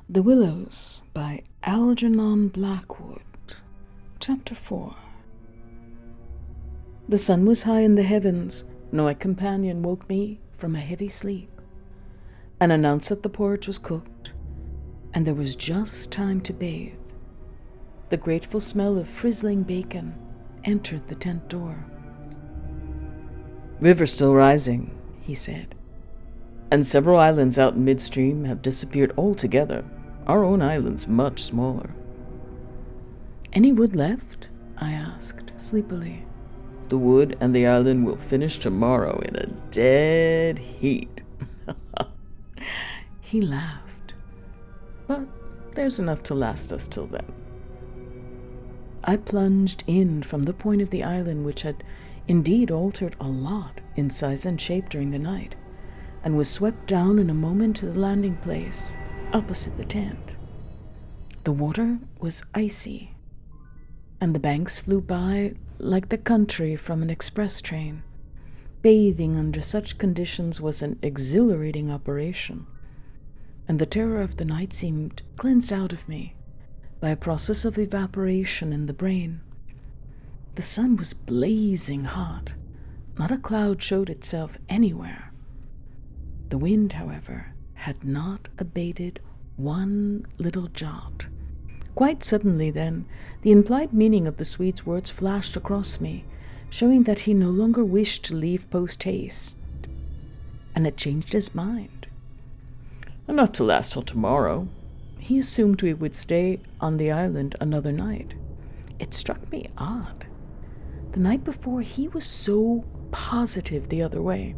The Willows by Algernon Blackwood. Chapter 4. The sun was high in the heavens when my companion woke me from a heavy sleep and announced that the porridge was cooked and there was just time to bathe. The grateful smell of frizzling bacon entered the tent door. "River's still rising," he said, "and several islands out in midstream have disappeared altogether. Our own island's much smaller." "Any wood left?" I asked, sleepily. "The wood and the island will finish tomorrow in a dead heat." He laughed. "But there's enough to last us till then." I plunged in from the point of the island, which had indeed altered a lot in size and shape during the night, and was swept down in a moment to the landing place opposite the tent. The water was icy, and the banks flew by like the country from an express train. Bathing under such conditions was an exhilarating operation, and the terror of the night seemed cleansed out of me by a process of evaporation in the brain. The sun was blazing hot. Not a cloud showed itself anywhere. The wind, however, had not abated one little jot. Quite suddenly, then, the implied meaning of the Swede's words flashed across me, showing that he no longer wished to leave post-haste, and had changed his mind. Enough to last till tomorrow. He assumed we would stay on the island another night. It struck me odd. The night before, he was so positive the other way.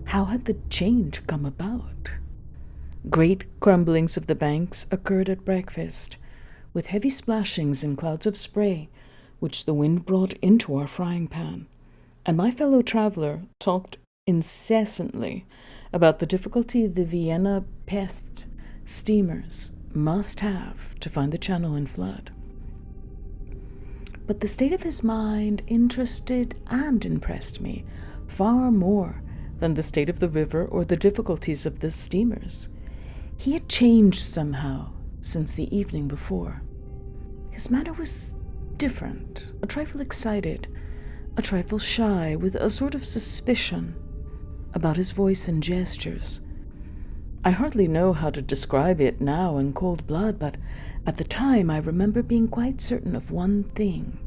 How had the change come about? Great crumblings of the banks occurred at breakfast, with heavy splashings and clouds of spray, which the wind brought into our frying pan, and my fellow traveler talked incessantly about the difficulty the Vienna Pest steamers must have to find the channel in flood. But the state of his mind interested and impressed me far more than the state of the river or the difficulties of the steamers. He had changed somehow since the evening before. His manner was different, a trifle excited, a trifle shy, with a sort of suspicion about his voice and gestures. I hardly know how to describe it now in cold blood, but at the time I remember being quite certain of one thing,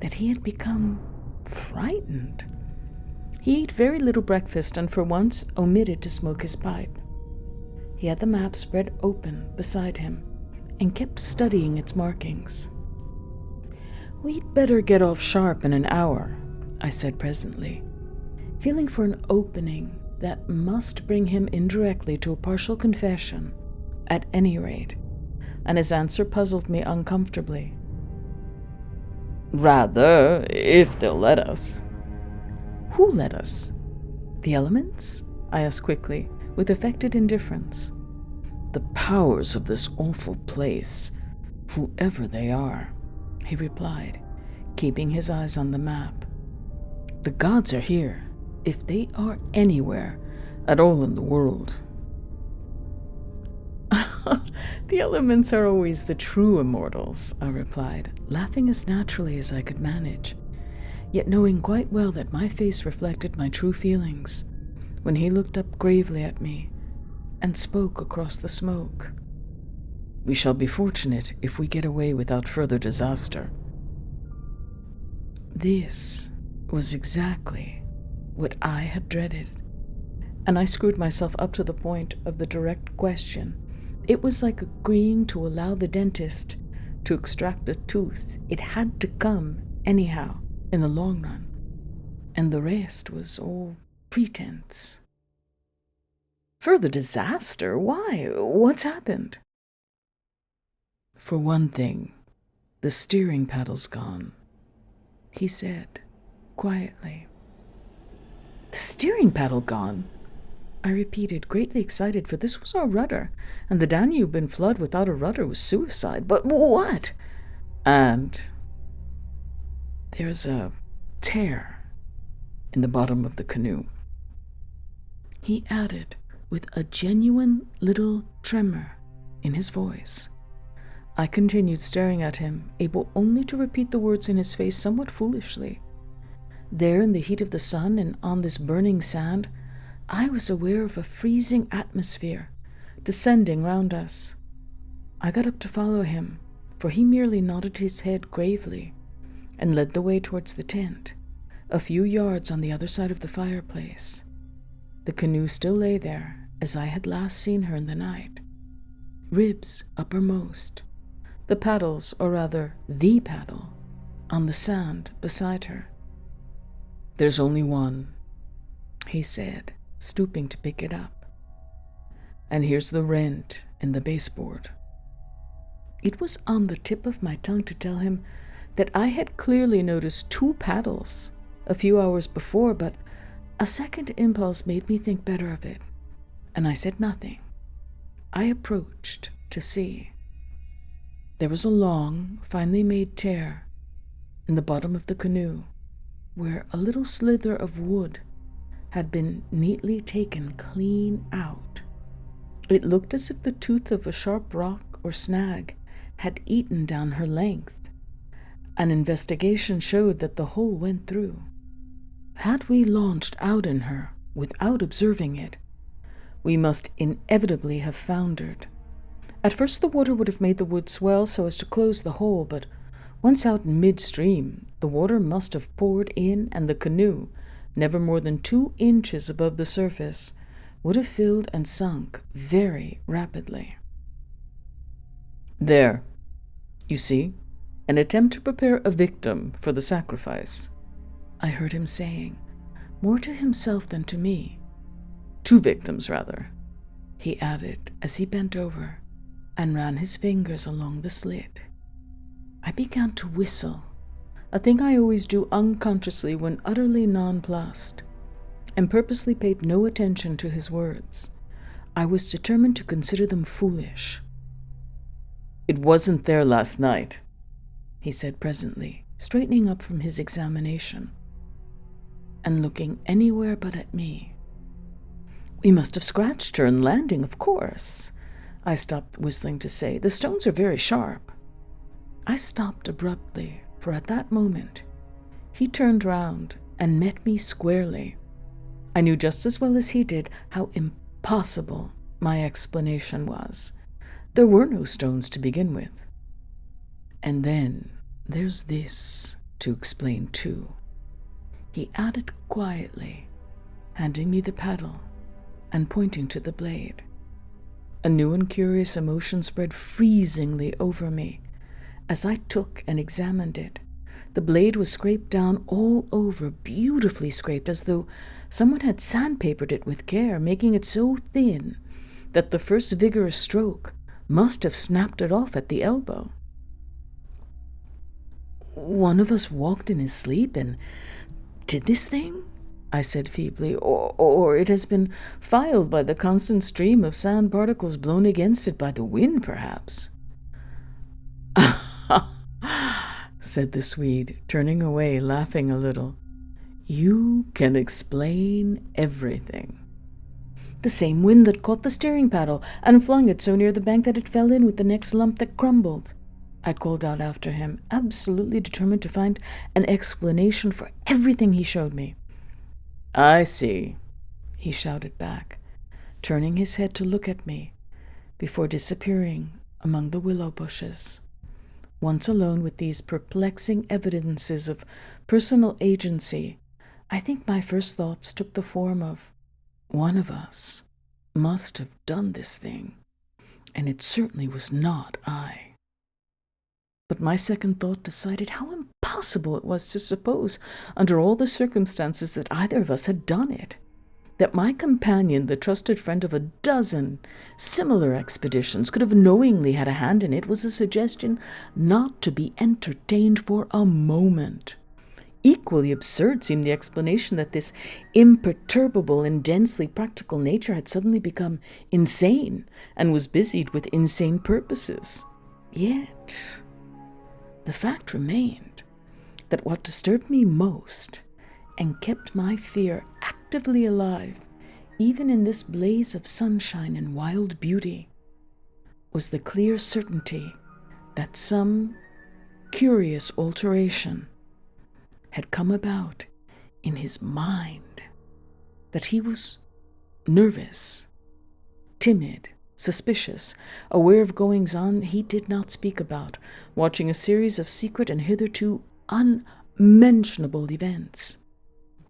that he had become frightened. He ate very little breakfast and for once omitted to smoke his pipe. He had the map spread open beside him and kept studying its markings. "We'd better get off sharp in an hour," I said presently, feeling for an opening that must bring him indirectly to a partial confession, at any rate, and his answer puzzled me uncomfortably. "Rather, if they'll let us." "Who let us? The elements?" I asked quickly, with affected indifference. "The powers of this awful place, whoever they are," he replied, keeping his eyes on the map. "The gods are here, if they are anywhere at all in the world." "The elements are always the true immortals," I replied, laughing as naturally as I could manage, yet knowing quite well that my face reflected my true feelings, when he looked up gravely at me and spoke across the smoke. "We shall be fortunate if we get away without further disaster." This was exactly what I had dreaded, and I screwed myself up to the point of the direct question. It was like agreeing to allow the dentist to extract a tooth. It had to come anyhow in the long run, and the rest was all pretense. "Further disaster? Why? What's happened?" "For one thing, the steering paddle's gone," he said quietly. "The steering paddle gone?" I repeated, greatly excited, for this was our rudder, and the Danube in flood without a rudder was suicide. "But what?" "And there's a tear in the bottom of the canoe," he added with a genuine little tremor in his voice. I continued staring at him, able only to repeat the words in his face somewhat foolishly. There in the heat of the sun and on this burning sand, I was aware of a freezing atmosphere descending round us. I got up to follow him, for he merely nodded his head gravely and led the way towards the tent, a few yards on the other side of the fireplace. The canoe still lay there, as I had last seen her in the night, ribs uppermost, the paddles, or rather the paddle, on the sand beside her. "There's only one," he said, stooping to pick it up. "And here's the rent in the baseboard." It was on the tip of my tongue to tell him that I had clearly noticed 2 paddles a few hours before, but a second impulse made me think better of it, and I said nothing. I approached to see. There was a long, finely made tear in the bottom of the canoe, where a little slither of wood had been neatly taken clean out. It looked as if the tooth of a sharp rock or snag had eaten down her length. An investigation showed that the hole went through. Had we launched out in her without observing it, we must inevitably have foundered. At first the water would have made the wood swell so as to close the hole, but once out in midstream, the water must have poured in, and the canoe, never more than 2 inches above the surface, would have filled and sunk very rapidly. "There, you see, an attempt to prepare a victim for the sacrifice," I heard him saying, more to himself than to me. "2 victims, rather," he added as he bent over and ran his fingers along the slit. I began to whistle, a thing I always do unconsciously when utterly nonplussed, and purposely paid no attention to his words. I was determined to consider them foolish. "It wasn't there last night," he said presently, straightening up from his examination and looking anywhere but at me. "We must have scratched her in landing, of course," I stopped whistling to say. "The stones are very sharp." I stopped abruptly, for at that moment he turned round and met me squarely. I knew just as well as he did how impossible my explanation was. There were no stones to begin with. "And then there's this to explain too," he added quietly, handing me the paddle and pointing to the blade. A new and curious emotion spread freezingly over me as I took and examined it. The blade was scraped down all over, beautifully scraped, as though someone had sandpapered it with care, making it so thin that the first vigorous stroke must have snapped it off at the elbow. "One of us walked in his sleep and did this thing?" I said feebly, or it has been filed by the constant stream of sand particles blown against it by the wind, perhaps." said the Swede, turning away, laughing a little. "You can explain everything." "The same wind that caught the steering paddle and flung it so near the bank that it fell in with the next lump that crumbled," I called out after him, absolutely determined to find an explanation for everything he showed me. "I see," he shouted back, turning his head to look at me, before disappearing among the willow bushes. Once alone with these perplexing evidences of personal agency, I think my first thoughts took the form of, one of us must have done this thing, and it certainly was not I. But my second thought decided how impossible it was to suppose, under all the circumstances, that either of us had done it. That my companion, the trusted friend of a dozen similar expeditions, could have knowingly had a hand in it was a suggestion not to be entertained for a moment. Equally absurd seemed the explanation that this imperturbable and densely practical nature had suddenly become insane and was busied with insane purposes. Yet the fact remained that what disturbed me most and kept my fear actively alive even in this blaze of sunshine and wild beauty, was the clear certainty that some curious alteration had come about in his mind, that he was nervous, timid, suspicious, aware of goings-on he did not speak about, watching a series of secret and hitherto unmentionable events,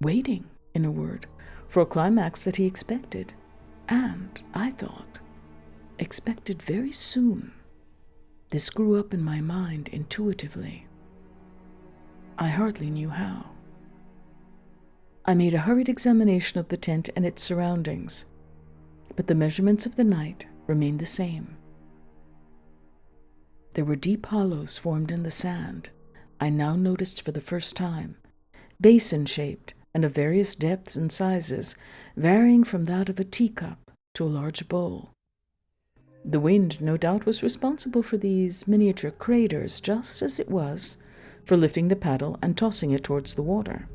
waiting, in a word, for a climax that he expected, and, I thought, expected very soon. This grew up in my mind intuitively. I hardly knew how. I made a hurried examination of the tent and its surroundings, but the measurements of the night remained the same. There were deep hollows formed in the sand, I now noticed for the first time, basin-shaped and of various depths and sizes, varying from that of a teacup to a large bowl. The wind, no doubt, was responsible for these miniature craters, just as it was for lifting the paddle and tossing it towards the water.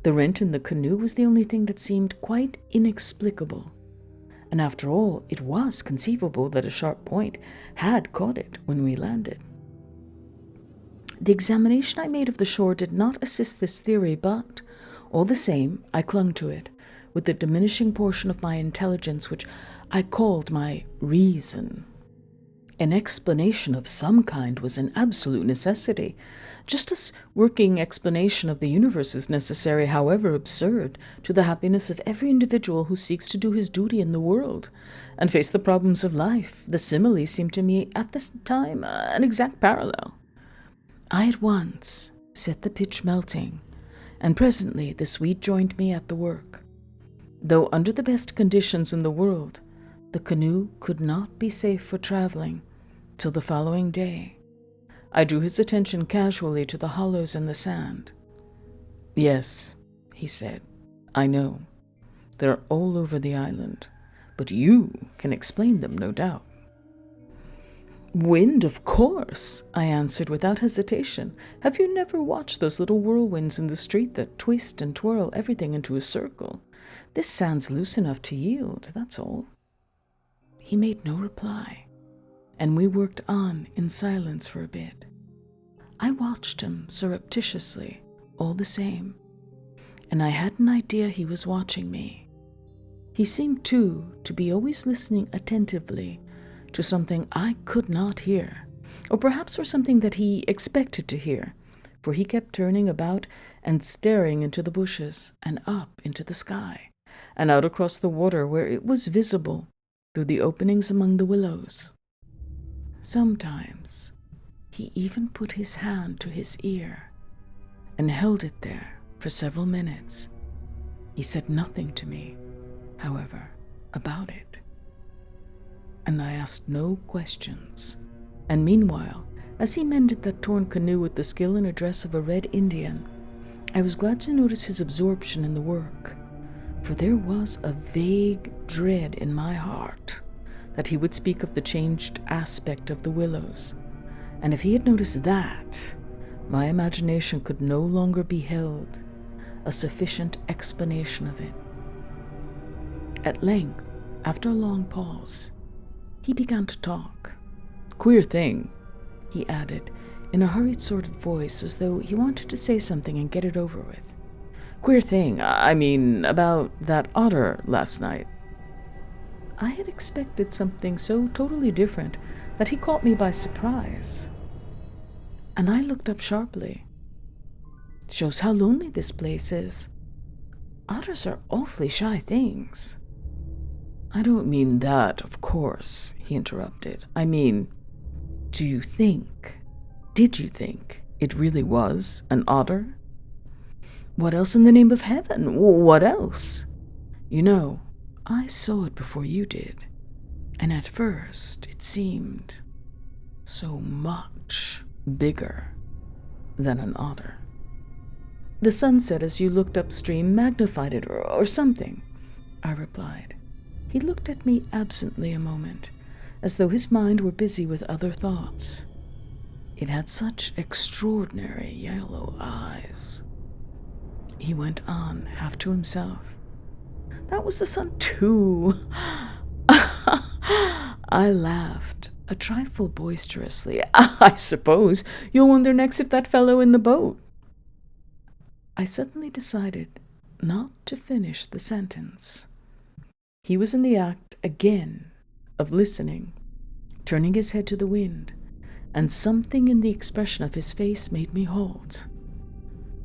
The rent in the canoe was the only thing that seemed quite inexplicable, and after all, it was conceivable that a sharp point had caught it when we landed. The examination I made of the shore did not assist this theory, but, all the same, I clung to it, with the diminishing portion of my intelligence which I called my reason. An explanation of some kind was an absolute necessity, just as working explanation of the universe is necessary, however absurd, to the happiness of every individual who seeks to do his duty in the world and face the problems of life. The simile seemed to me at this time an exact parallel. I at once set the pitch melting, and presently the Swede joined me at the work. Though under the best conditions in the world, the canoe could not be safe for traveling till the following day. I drew his attention casually to the hollows in the sand. "Yes," he said, "I know. They're all over the island, but you can explain them, no doubt." "Wind, of course," I answered without hesitation. "Have you never watched those little whirlwinds in the street that twist and twirl everything into a circle? This sand's loose enough to yield, that's all." He made no reply, and we worked on in silence for a bit. I watched him surreptitiously, all the same, and I had an idea he was watching me. He seemed, too, to be always listening attentively to something I could not hear, or perhaps for something that he expected to hear, for he kept turning about and staring into the bushes and up into the sky, and out across the water where it was visible through the openings among the willows. Sometimes he even put his hand to his ear and held it there for several minutes. He said nothing to me, however, about it, and I asked no questions. And meanwhile, as he mended that torn canoe with the skill and address of a Red Indian, I was glad to notice his absorption in the work, for there was a vague dread in my heart that he would speak of the changed aspect of the willows, and if he had noticed that, my imagination could no longer be held a sufficient explanation of it. At length, after a long pause, he began to talk. "Queer thing," he added, in a hurried sort of voice, as though he wanted to say something and get it over with. "Queer thing, I mean, about that otter last night." I had expected something so totally different that he caught me by surprise, and I looked up sharply. "Shows how lonely this place is. Otters are awfully shy things." "I don't mean that, of course," he interrupted. "I mean, did you think it really was an otter?" "What else in the name of heaven? What else?" "You know, I saw it before you did, and at first it seemed so much bigger than an otter. The sunset as you looked upstream magnified it or something," I replied. He looked at me absently a moment, as though his mind were busy with other thoughts. "It had such extraordinary yellow eyes," he went on, half to himself. That was the sun too. I laughed, a trifle boisterously. I suppose you'll wonder next if that fellow in the boat. I suddenly decided not to finish the sentence. He was in the act again of listening, turning his head to the wind, and something in the expression of his face made me halt.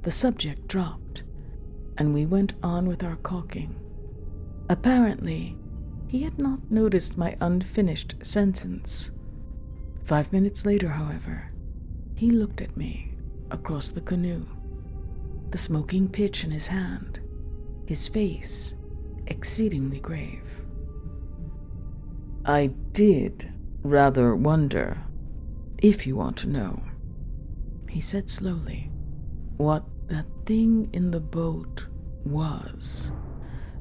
The subject dropped, and we went on with our caulking. Apparently, he had not noticed my unfinished sentence. 5 minutes later, however, he looked at me across the canoe, the smoking pitch in his hand, his face exceedingly grave. I did rather wonder, if you want to know, he said slowly, what that thing in the boat was.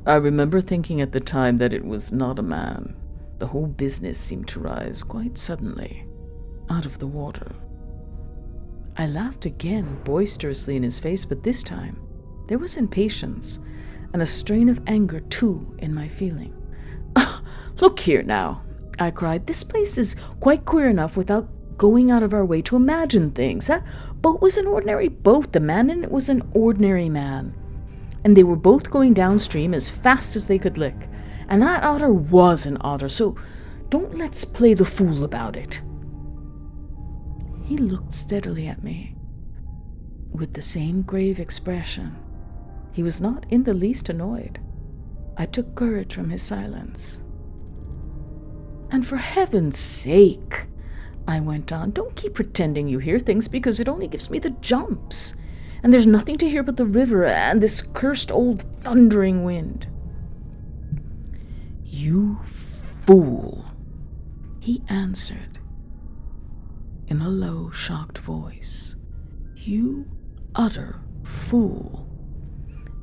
I remember thinking at the time that it was not a man. The whole business seemed to rise quite suddenly out of the water. I laughed again, boisterously in his face, but this time there was impatience and a strain of anger, too, in my feeling. Look here now, I cried. This place is quite queer enough without going out of our way to imagine things. That boat was an ordinary boat. The man in it was an ordinary man. And they were both going downstream as fast as they could lick. And that otter was an otter, so don't let's play the fool about it. He looked steadily at me, with the same grave expression. He was not in the least annoyed. I took courage from his silence. And for heaven's sake, I went on, don't keep pretending you hear things, because it only gives me the jumps. And there's nothing to hear but the river and this cursed old thundering wind. You fool, he answered in a low, shocked voice. You utter fool.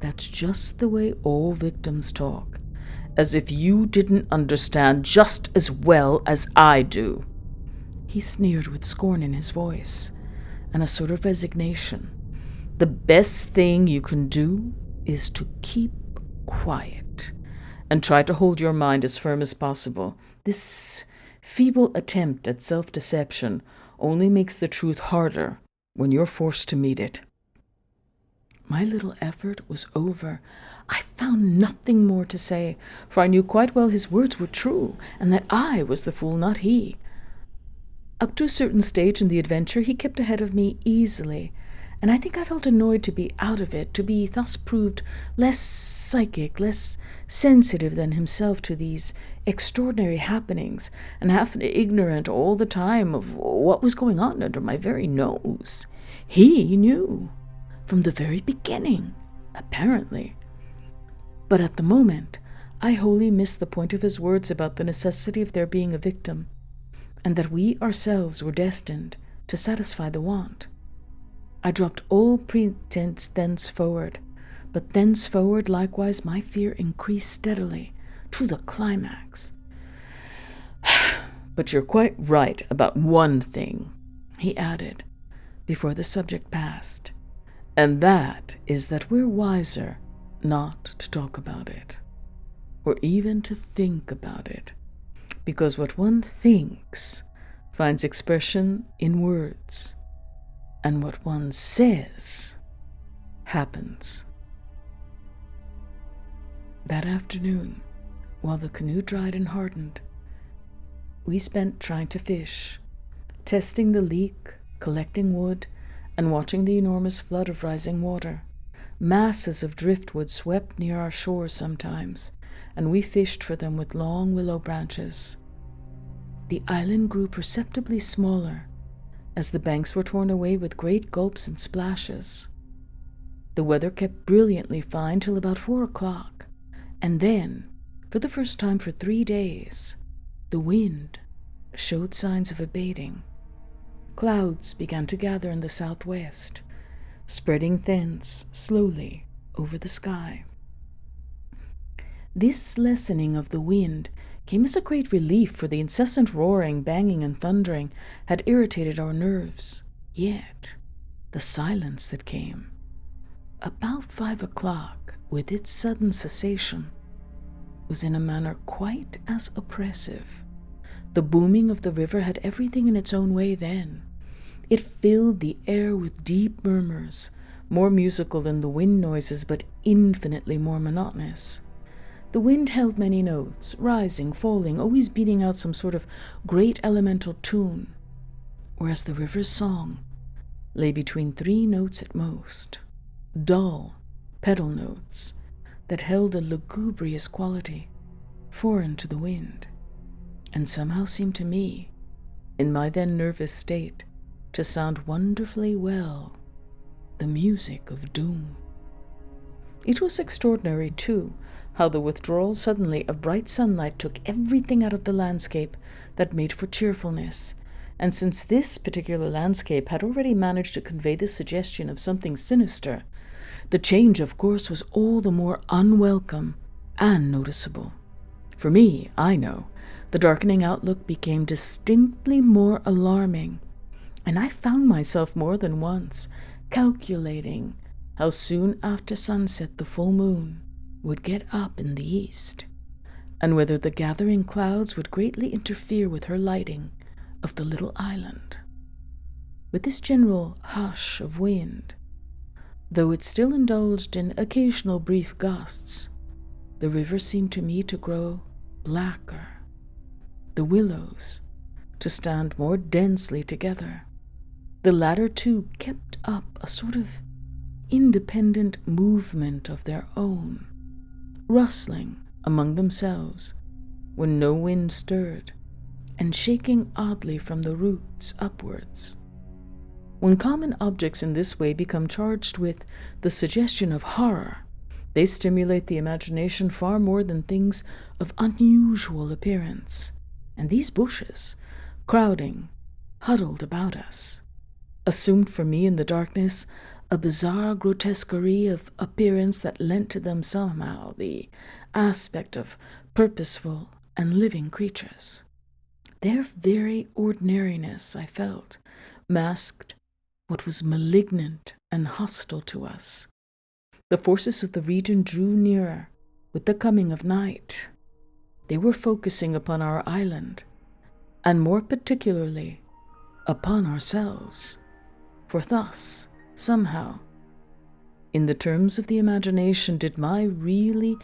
That's just the way all victims talk, as if you didn't understand just as well as I do. He sneered with scorn in his voice and a sort of resignation. The best thing you can do is to keep quiet and try to hold your mind as firm as possible. This feeble attempt at self-deception only makes the truth harder when you're forced to meet it. My little effort was over. I found nothing more to say, for I knew quite well his words were true, and that I was the fool, not he. Up to a certain stage in the adventure, he kept ahead of me easily, and I think I felt annoyed to be out of it, to be thus proved less psychic, less sensitive than himself to these extraordinary happenings, and half ignorant all the time of what was going on under my very nose. He knew from the very beginning, apparently. But at the moment, I wholly missed the point of his words about the necessity of there being a victim, and that we ourselves were destined to satisfy the want. I dropped all pretense thenceforward, but thenceforward likewise my fear increased steadily to the climax. But you're quite right about one thing, he added, before the subject passed, and that is that we're wiser not to talk about it, or even to think about it, because what one thinks finds expression in words, and what one says happens. That afternoon, while the canoe dried and hardened, we spent trying to fish, testing the leak, collecting wood, and watching the enormous flood of rising water. Masses of driftwood swept near our shore sometimes, and we fished for them with long willow branches. The island grew perceptibly smaller as the banks were torn away with great gulps and splashes. The weather kept brilliantly fine till about 4 o'clock, and then, for the first time for 3 days, the wind showed signs of abating. Clouds began to gather in the southwest, spreading thence slowly over the sky. This lessening of the wind came as a great relief, for the incessant roaring, banging, and thundering had irritated our nerves. Yet the silence that came about 5 o'clock, with its sudden cessation, was in a manner quite as oppressive. The booming of the river had everything in its own way then. It filled the air with deep murmurs, more musical than the wind noises, but infinitely more monotonous. The wind held many notes, rising, falling, always beating out some sort of great elemental tune, whereas the river's song lay between 3 notes at most, dull pedal notes that held a lugubrious quality, foreign to the wind, and somehow seemed to me, in my then nervous state, to sound wonderfully well, the music of doom. It was extraordinary, too, how the withdrawal suddenly of bright sunlight took everything out of the landscape that made for cheerfulness, and since this particular landscape had already managed to convey the suggestion of something sinister, the change, of course, was all the more unwelcome and noticeable. For me, I know, the darkening outlook became distinctly more alarming, and I found myself more than once calculating how soon after sunset the full moon would get up in the east, and whether the gathering clouds would greatly interfere with her lighting of the little island. With this general hush of wind, though it still indulged in occasional brief gusts, the river seemed to me to grow blacker, the willows to stand more densely together. The latter, too, kept up a sort of independent movement of their own, rustling among themselves when no wind stirred, and shaking oddly from the roots upwards. When common objects in this way become charged with the suggestion of horror, they stimulate the imagination far more than things of unusual appearance, and these bushes, crowding, huddled about us, assumed for me in the darkness a bizarre grotesquerie of appearance that lent to them somehow the aspect of purposeful and living creatures. Their very ordinariness, I felt, masked what was malignant and hostile to us. The forces of the region drew nearer with the coming of night. They were focusing upon our island, and more particularly upon ourselves. For thus, somehow, in the terms of the imagination, did my really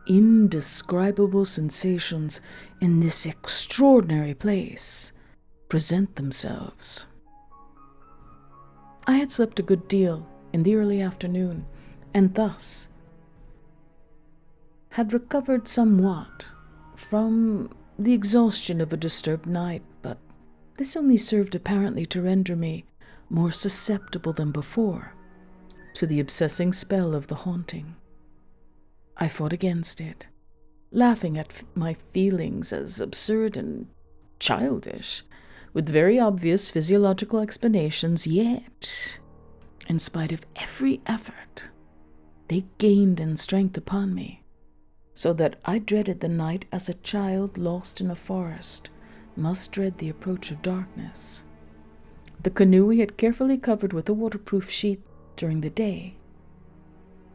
indescribable sensations in this extraordinary place present themselves. I had slept a good deal in the early afternoon, and thus had recovered somewhat from the exhaustion of a disturbed night, but this only served apparently to render me more susceptible than before to the obsessing spell of the haunting. I fought against it, laughing at my feelings as absurd and childish, with very obvious physiological explanations, yet, in spite of every effort, they gained in strength upon me, so that I dreaded the night as a child lost in a forest must dread the approach of darkness. The canoe we had carefully covered with a waterproof sheet during the day,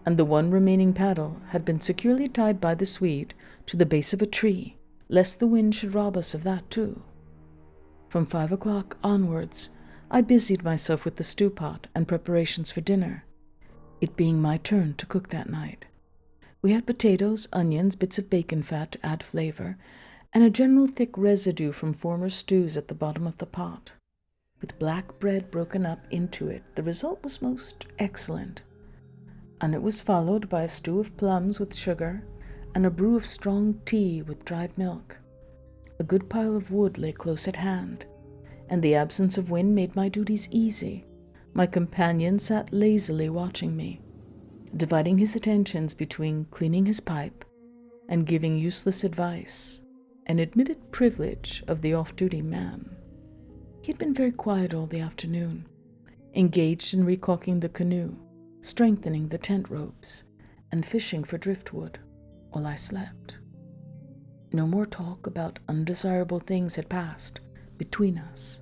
and the one remaining paddle had been securely tied by the Swede to the base of a tree, lest the wind should rob us of that too. From 5 o'clock onwards, I busied myself with the stew pot and preparations for dinner, it being my turn to cook that night. We had potatoes, onions, bits of bacon fat to add flavor, and a general thick residue from former stews at the bottom of the pot. With black bread broken up into it, the result was most excellent, and it was followed by a stew of plums with sugar and a brew of strong tea with dried milk. A good pile of wood lay close at hand, and the absence of wind made my duties easy. My companion sat lazily watching me, dividing his attentions between cleaning his pipe and giving useless advice, an admitted privilege of the off-duty man. He had been very quiet all the afternoon, engaged in recaulking the canoe, strengthening the tent ropes, and fishing for driftwood, while I slept. No more talk about undesirable things had passed between us,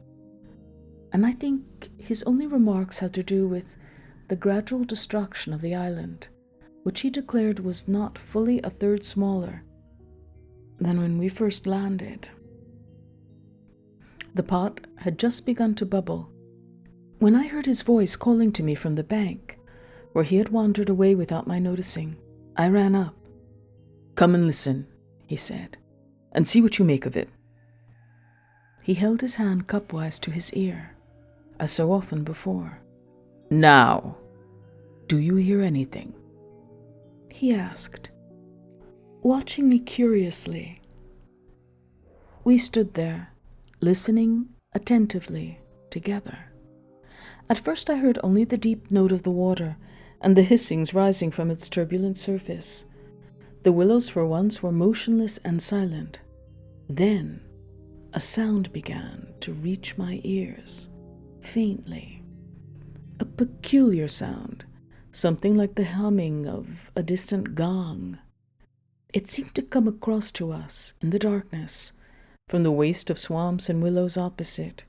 and I think his only remarks had to do with the gradual destruction of the island, which he declared was not fully a third smaller than when we first landed. The pot had just begun to bubble when I heard his voice calling to me from the bank, where he had wandered away without my noticing. I ran up. "Come and listen," he said, "and see what you make of it." He held his hand cupwise to his ear, as so often before. "Now, do you hear anything?" he asked, watching me curiously. We stood there, listening attentively together. At first I heard only the deep note of the water and the hissings rising from its turbulent surface. The willows for once were motionless and silent. Then a sound began to reach my ears, faintly. A peculiar sound, something like the humming of a distant gong. It seemed to come across to us in the darkness, from the waste of swamps and willows opposite.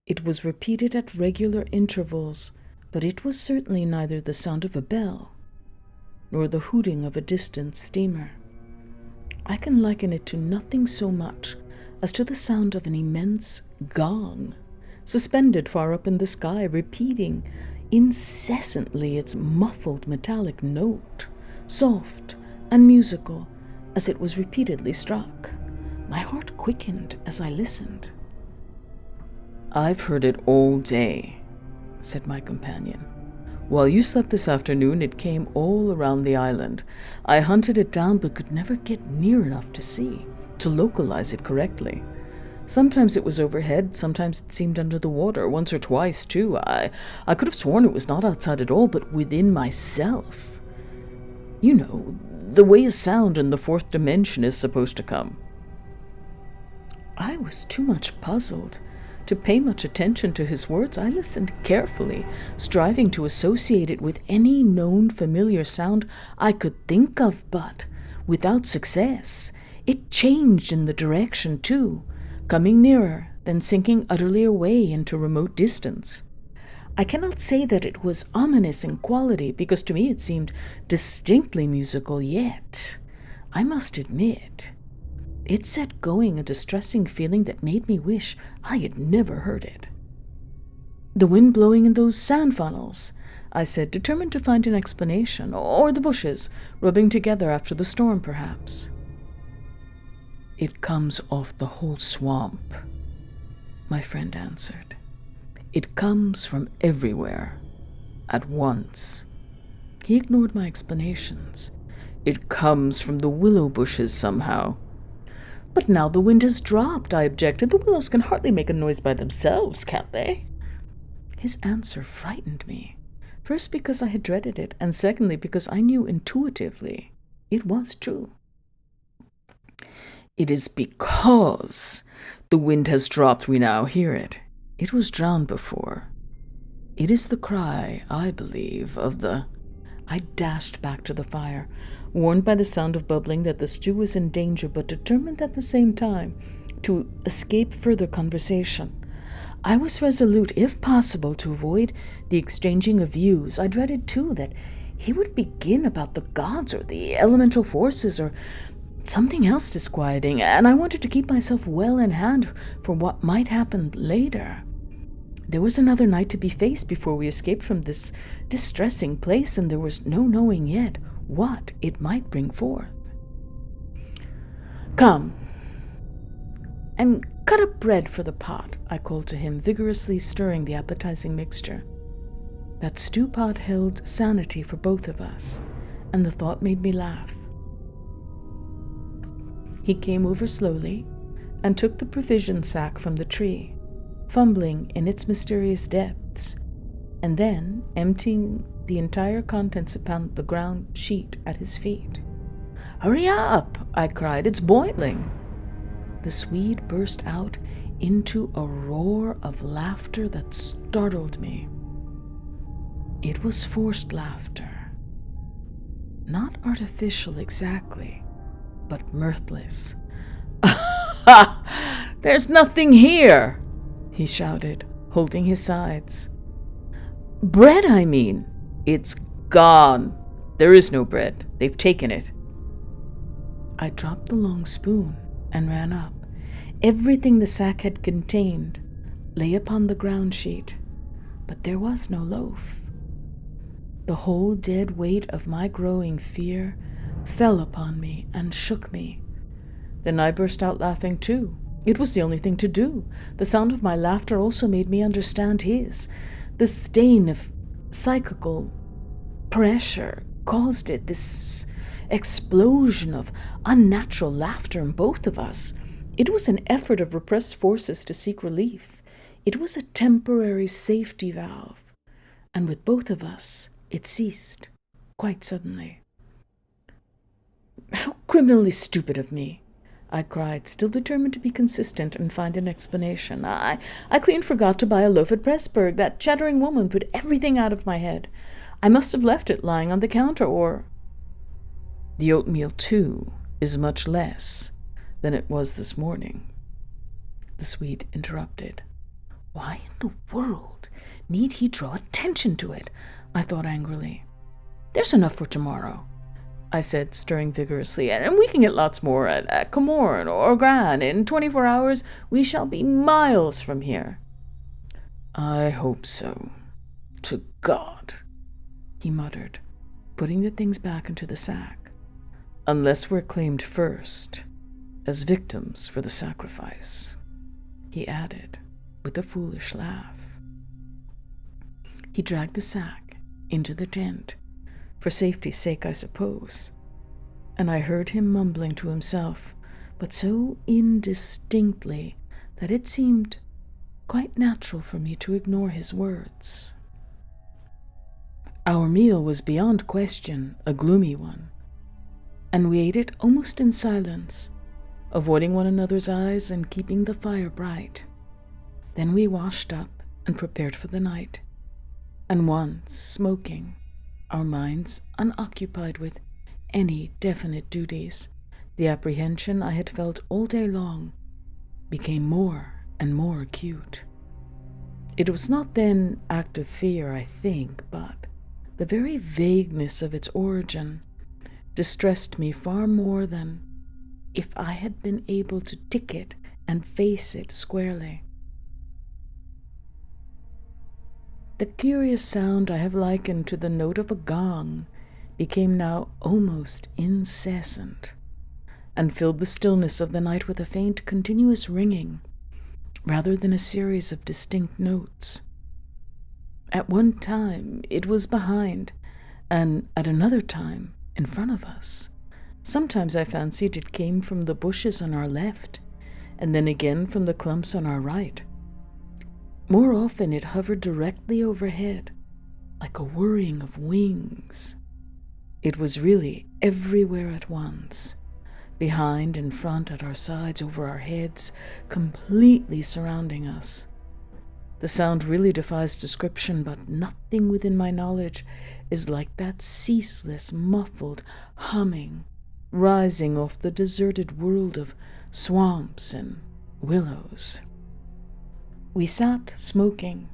It was repeated at regular intervals, but it was certainly neither the sound of a bell nor the hooting of a distant steamer. I can liken it to nothing so much as to the sound of an immense gong, suspended far up in the sky, repeating incessantly its muffled metallic note, soft and musical, as it was repeatedly struck. My heart quickened as I listened. "I've heard it all day," said my companion. "While you slept this afternoon, it came all around the island. I hunted it down but could never get near enough to localize it correctly. Sometimes it was overhead, sometimes it seemed under the water, once or twice, too. I could have sworn it was not outside at all, but within myself. You know, the way a sound in the fourth dimension is supposed to come." I was too much puzzled to pay much attention to his words. I listened carefully, striving to associate it with any known familiar sound I could think of, but without success. It changed in the direction, too, coming nearer, then sinking utterly away into remote distance. I cannot say that it was ominous in quality, because to me it seemed distinctly musical, yet I must admit it set going a distressing feeling that made me wish I had never heard it. "The wind blowing in those sand funnels," I said, determined to find an explanation, "or the bushes rubbing together after the storm, perhaps." "It comes off the whole swamp," my friend answered. "It comes from everywhere, at once." He ignored my explanations. "It comes from the willow bushes somehow." "But now the wind has dropped," I objected. "The willows can hardly make a noise by themselves, can't they?" His answer frightened me, first because I had dreaded it, and secondly because I knew intuitively it was true. "It is because the wind has dropped we now hear it. It was drowned before. It is the cry, I believe, of the—" I dashed back to the fire, warned by the sound of bubbling that the stew was in danger, but determined at the same time to escape further conversation. I was resolute, if possible, to avoid the exchanging of views. I dreaded, too, that he would begin about the gods or the elemental forces or something else disquieting, and I wanted to keep myself well in hand for what might happen later. There was another night to be faced before we escaped from this distressing place, and there was no knowing yet what it might bring forth. "Come and cut up bread for the pot," I called to him, vigorously stirring the appetizing mixture. That stew pot held sanity for both of us, and the thought made me laugh. He came over slowly and took the provision sack from the tree, fumbling in its mysterious depths, and then emptying the entire contents upon the ground sheet at his feet. "Hurry up!" I cried. "It's boiling." The Swede burst out into a roar of laughter that startled me. It was forced laughter, not artificial exactly, but mirthless. "Ha! There's nothing here!" he shouted, holding his sides. "Bread, I mean." "It's gone. There is no bread. They've taken it." I dropped the long spoon and ran up. Everything the sack had contained lay upon the ground sheet, but there was no loaf. The whole dead weight of my growing fear fell upon me and shook me. Then I burst out laughing too. It was the only thing to do. The sound of my laughter also made me understand his. The stain of psychical pressure caused it, this explosion of unnatural laughter in both of us. It was an effort of repressed forces to seek relief. It was a temporary safety valve, and with both of us, it ceased quite suddenly. "How criminally stupid of me," I cried, still determined to be consistent and find an explanation. I clean forgot to buy a loaf at Pressburg. That chattering woman put everything out of my head. I must have left it lying on the counter, or... The oatmeal, too, is much less than it was this morning," the Swede interrupted. Why in the world need he draw attention to it? I thought angrily. "There's enough for tomorrow," I said, stirring vigorously, "and we can get lots more at Comorn or Gran. In 24 hours we shall be miles from here." "I hope so. To God," he muttered, putting the things back into the sack. "Unless we're claimed first, as victims for the sacrifice," he added, with a foolish laugh. He dragged the sack into the tent, for safety's sake, I suppose, and I heard him mumbling to himself, but so indistinctly that it seemed quite natural for me to ignore his words. Our meal was beyond question a gloomy one, and we ate it almost in silence, avoiding one another's eyes and keeping the fire bright. Then we washed up and prepared for the night, and once smoking, our minds unoccupied with any definite duties, the apprehension I had felt all day long became more and more acute. It was not then active fear, I think, but the very vagueness of its origin distressed me far more than if I had been able to tick it and face it squarely. The curious sound I have likened to the note of a gong became now almost incessant, and filled the stillness of the night with a faint, continuous ringing, rather than a series of distinct notes. At one time it was behind, and at another time in front of us. Sometimes I fancied it came from the bushes on our left, and then again from the clumps on our right. More often it hovered directly overhead, like a whirring of wings. It was really everywhere at once, behind, in front, at our sides, over our heads, completely surrounding us. The sound really defies description, but nothing within my knowledge is like that ceaseless, muffled humming rising off the deserted world of swamps and willows. We sat smoking,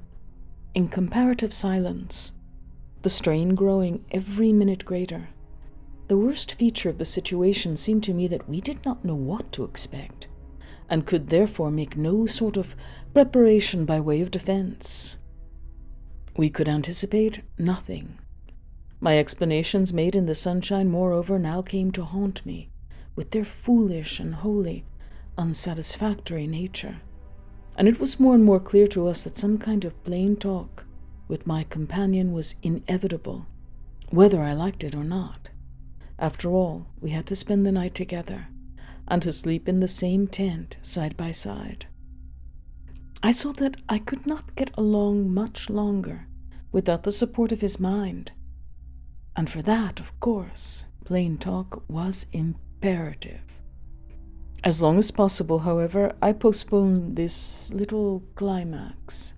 in comparative silence, the strain growing every minute greater. The worst feature of the situation seemed to me that we did not know what to expect, and could therefore make no sort of preparation by way of defense. We could anticipate nothing. My explanations made in the sunshine, moreover, now came to haunt me with their foolish and wholly unsatisfactory nature, and it was more and more clear to us that some kind of plain talk with my companion was inevitable, whether I liked it or not. After all, we had to spend the night together, and to sleep in the same tent side by side. I saw that I could not get along much longer without the support of his mind, and for that, of course, plain talk was imperative. As long as possible, however, I postponed this little climax,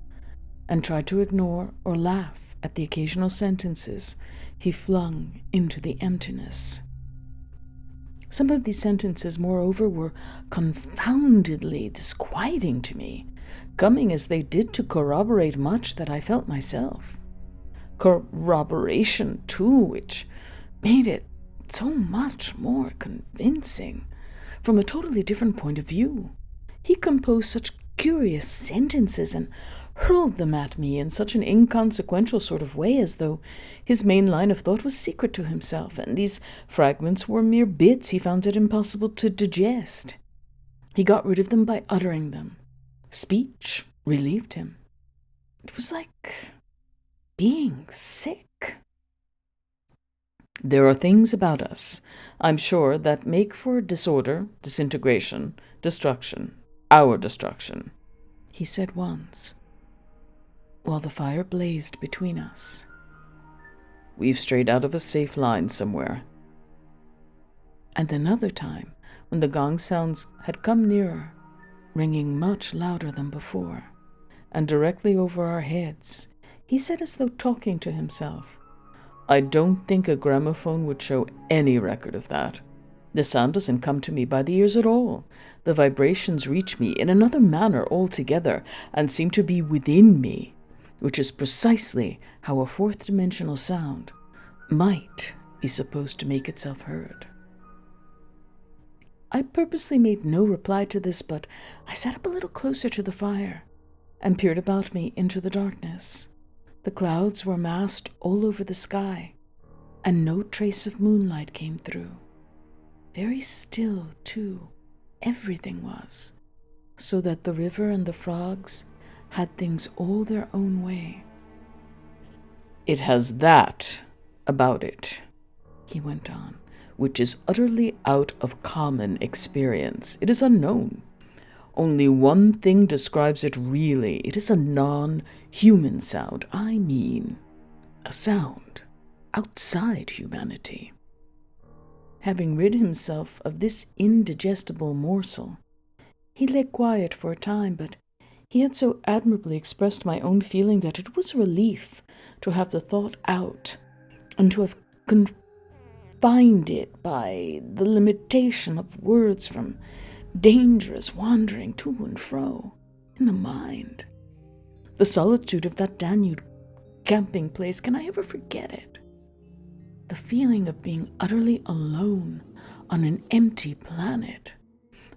and tried to ignore or laugh at the occasional sentences he flung into the emptiness. Some of these sentences, moreover, were confoundedly disquieting to me, coming as they did to corroborate much that I felt myself. Corroboration, too, which made it so much more convincing from a totally different point of view. He composed such curious sentences and hurled them at me in such an inconsequential sort of way, as though his main line of thought was secret to himself, and these fragments were mere bits he found it impossible to digest. He got rid of them by uttering them. Speech relieved him. It was like being sick. There are things about us, I'm sure, that make for disorder, disintegration, destruction, our destruction, he said once, while the fire blazed between us. We've strayed out of a safe line somewhere. And another time, when the gong sounds had come nearer, ringing much louder than before, and directly over our heads, he said as though talking to himself, I don't think a gramophone would show any record of that. The sound doesn't come to me by the ears at all. The vibrations reach me in another manner altogether, and seem to be within me, which is precisely how a fourth-dimensional sound might be supposed to make itself heard. I purposely made no reply to this, but I sat up a little closer to the fire and peered about me into the darkness. The clouds were massed all over the sky, and no trace of moonlight came through. Very still, too, everything was, so that the river and the frogs had things all their own way. It has that about it, he went on, which is utterly out of common experience. It is unknown. Only one thing describes it really. It is a non-human sound. I mean, a sound outside humanity. Having rid himself of this indigestible morsel, he lay quiet for a time, but he had so admirably expressed my own feeling that it was a relief to have the thought out, and to have confined it by the limitation of words from dangerous wandering to and fro in the mind. The solitude of that Danube camping place, can I ever forget it? The feeling of being utterly alone on an empty planet.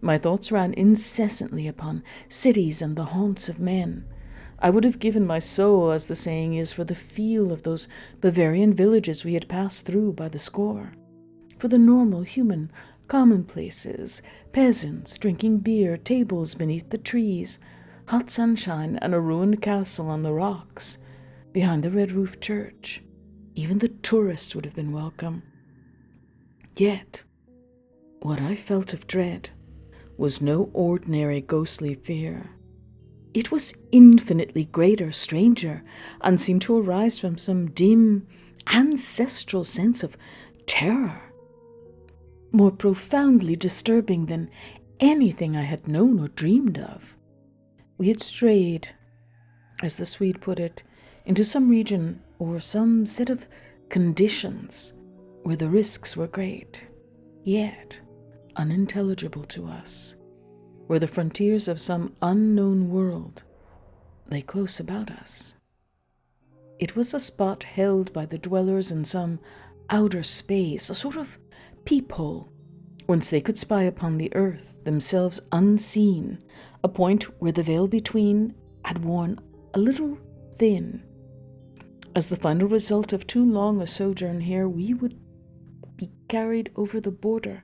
My thoughts ran incessantly upon cities and the haunts of men. I would have given my soul, as the saying is, for the feel of those Bavarian villages we had passed through by the score, for the normal human commonplaces, peasants drinking beer, tables beneath the trees, hot sunshine, and a ruined castle on the rocks behind the red-roofed church. Even the tourists would have been welcome. Yet, what I felt of dread was no ordinary ghostly fear. It was infinitely greater, stranger, and seemed to arise from some dim, ancestral sense of terror, more profoundly disturbing than anything I had known or dreamed of. We had strayed, as the Swede put it, into some region or some set of conditions where the risks were great, yet unintelligible to us, where the frontiers of some unknown world lay close about us. It was a spot held by the dwellers in some outer space, a sort of peephole, whence they could spy upon the earth, themselves unseen, a point where the veil between had worn a little thin. As the final result of too long a sojourn here, we would be carried over the border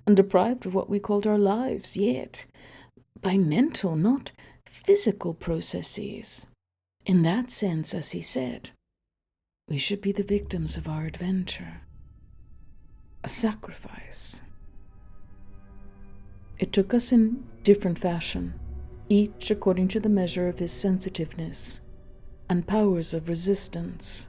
and deprived of what we called our lives, yet by mental, not physical processes. In that sense, as he said, we should be the victims of our adventure. A sacrifice. It took us in different fashion, each according to the measure of his sensitiveness and powers of resistance.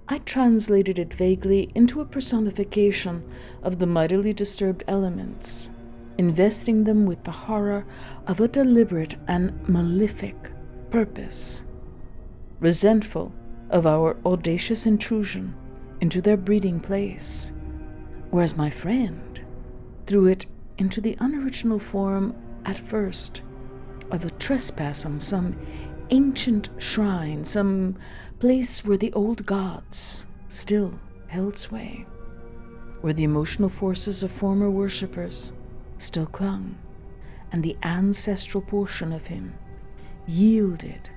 I translated it vaguely into a personification of the mightily disturbed elements, investing them with the horror of a deliberate and malefic purpose, resentful of our audacious intrusion into their breeding place, whereas my friend threw it into the unoriginal form, at first, of a trespass on some ancient shrine, some place where the old gods still held sway. where the emotional forces of former worshippers still clung, and the ancestral portion of him yielded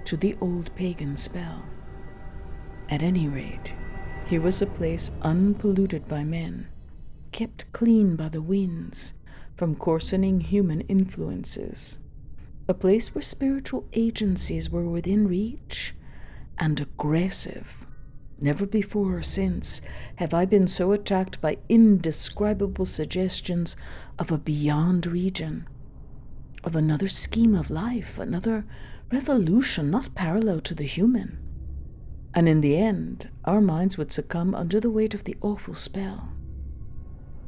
to the old pagan spell. At any rate, here was a place unpolluted by men, kept clean by the winds from coarsening human influences, a place where spiritual agencies were within reach and aggressive. Never before or since have I been so attacked by indescribable suggestions of a beyond region, of another scheme of life, another revolution not parallel to the human. And in the end, our minds would succumb under the weight of the awful spell,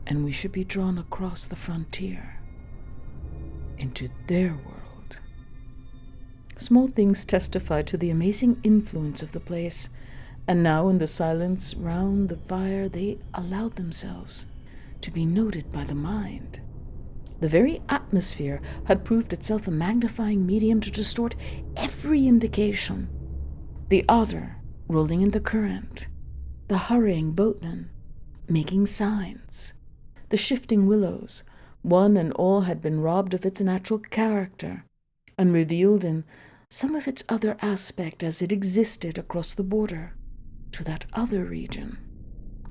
and we should be drawn across the frontier into their world. Small things testified to the amazing influence of the place, and now in the silence round the fire they allowed themselves to be noted by the mind. The very atmosphere had proved itself a magnifying medium to distort every indication. The otter rolling in the current, the hurrying boatman making signs, the shifting willows, one and all had been robbed of its natural character and revealed in some of its other aspect as it existed across the border to that other region.